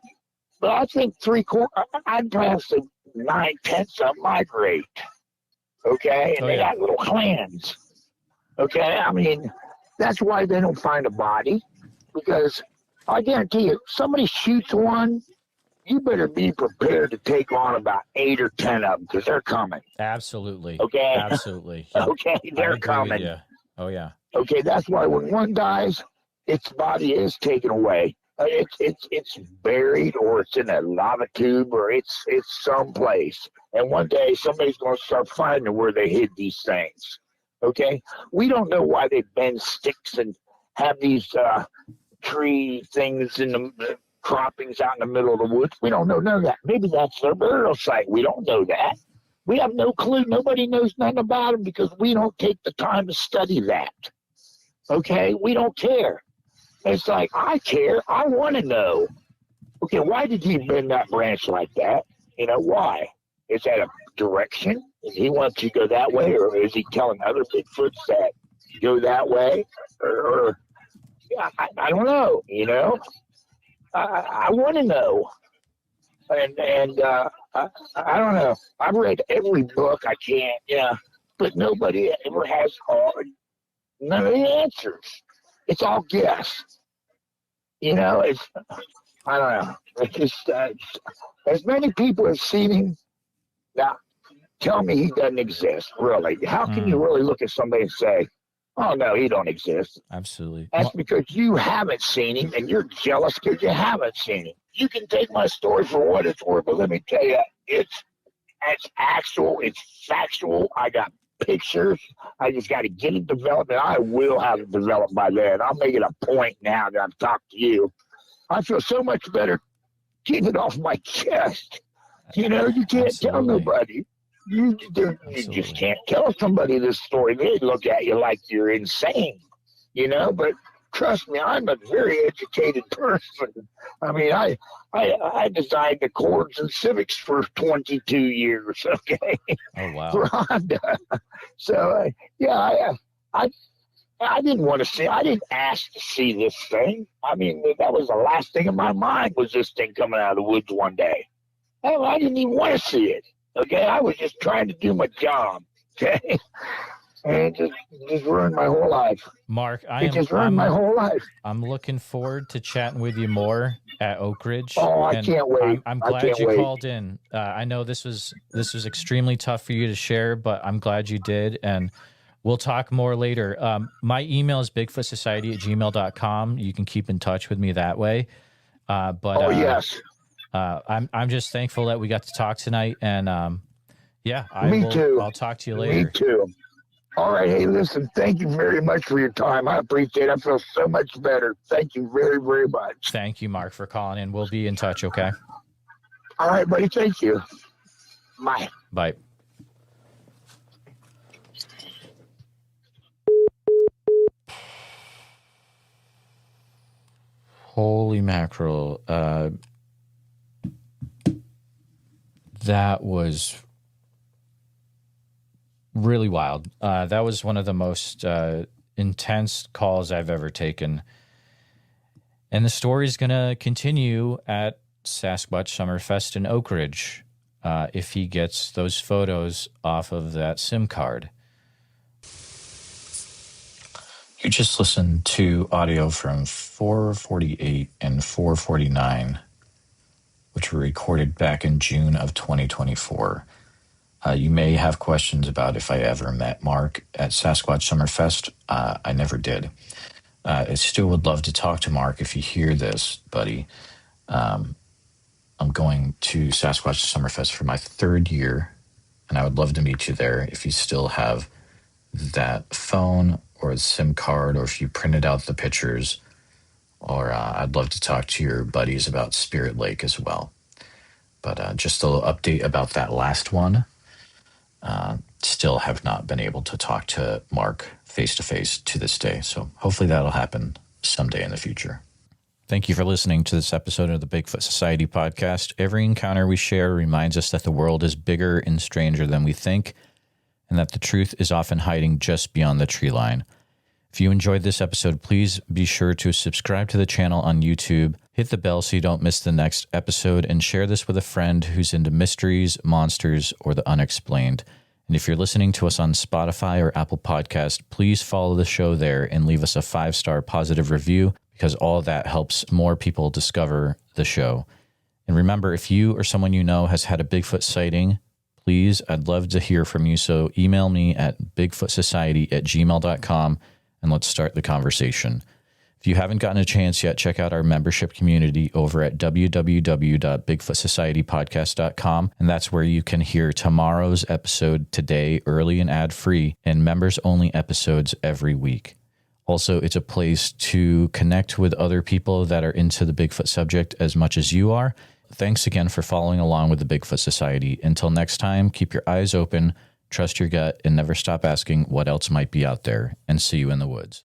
But I think I'd probably say 9/10 of them migrate. Okay, and they got little clans. Okay, I mean, that's why they don't find a body, because I guarantee you, if somebody shoots one, you better be prepared to take on about 8 or 10 of them because they're coming. Absolutely. Okay. Absolutely. Yep. Okay, they're coming. Oh yeah. Okay, that's why when one dies, its body is taken away. It's buried, or it's in a lava tube, or it's someplace. And one day somebody's going to start finding where they hid these things. Okay, we don't know why they bend sticks and have these tree things in the croppings out in the middle of the woods. We don't know none of that. Maybe that's their burial site. We don't know that. We have no clue. Nobody knows nothing about them because we don't take the time to study that. Okay, we don't care. It's like, I care. I want to know. Okay, why did he bend that branch like that? You know, why? Is that a direction? Does he want you to go that way? Or is he telling other Bigfoots that go that way? Or I don't know, you know? I want to know. And I don't know. I've read every book I can, but nobody ever has none of the answers. It's all guess. You know, I don't know. It's just, as many people have seen him, now tell me he doesn't exist, really. How can you really look at somebody and say, oh, no, he don't exist? Absolutely. That's because you haven't seen him, and you're jealous because you haven't seen him. You can take my story for what it's worth, but let me tell you, it's actual, it's factual. I got pictures. I just got to get it developed, and I will have it developed by then. I'll make it a point now that I've talked to you. I feel so much better getting it off my chest. You know, you can't tell nobody. You just can't tell somebody this story. They look at you like you're insane, you know, but trust me, I'm a very educated person. I mean, I designed the Accords and Civics for 22 years, okay? Oh, wow. For Honda. So, I didn't want to see, I didn't ask to see this thing. I mean, that was the last thing in my mind was this thing coming out of the woods one day. I didn't even want to see it, okay? I was just trying to do my job, okay? And it just ruined my whole life. Mark, ruined my whole life. I'm looking forward to chatting with you more at Oakridge. Oh, I can't wait. I'm glad you called in. I know this was extremely tough for you to share, but I'm glad you did. And We'll talk more later. My email is bigfootsociety@gmail.com. You can keep in touch with me that way. Yes. I'm just thankful that we got to talk tonight. And Me too. I'll talk to you later. Me too. All right. Hey, listen, thank you very much for your time. I appreciate it. I feel so much better. Thank you very, very much. Thank you, Mark, for calling in. We'll be in touch, okay? All right, buddy. Thank you. Bye. Bye. Holy mackerel. That was really wild. That was one of the most intense calls I've ever taken. And the story is going to continue at Sasquatch Summerfest in Oakridge if he gets those photos off of that SIM card. You just listened to audio from 448 and 449, which were recorded back in June of 2024. You may have questions about if I ever met Mark at Sasquatch Summerfest. I never did. I still would love to talk to Mark if you hear this, buddy. I'm going to Sasquatch Summerfest for my 3rd year, and I would love to meet you there if you still have that phone or a SIM card, or if you printed out the pictures, or I'd love to talk to your buddies about Spirit Lake as well. But just a little update about that last one. Still have not been able to talk to Mark face-to-face to this day. So hopefully that'll happen someday in the future. Thank you for listening to this episode of the Bigfoot Society podcast. Every encounter we share reminds us that the world is bigger and stranger than we think, and that the truth is often hiding just beyond the tree line. If you enjoyed this episode, please be sure to subscribe to the channel on YouTube, hit the bell so you don't miss the next episode, and share this with a friend who's into mysteries, monsters, or the unexplained. And if you're listening to us on Spotify or Apple Podcast, please follow the show there and leave us a 5-star positive review, because all that helps more people discover the show. And remember, if you or someone you know has had a Bigfoot sighting, please, I'd love to hear from you. So email me at bigfootsociety@gmail.com and let's start the conversation. If you haven't gotten a chance yet, check out our membership community over at www.bigfootsocietypodcast.com. And that's where you can hear tomorrow's episode today, early and ad-free, and members-only episodes every week. Also, it's a place to connect with other people that are into the Bigfoot subject as much as you are. Thanks again for following along with the Bigfoot Society. Until next time, keep your eyes open, trust your gut, and never stop asking what else might be out there. And see you in the woods.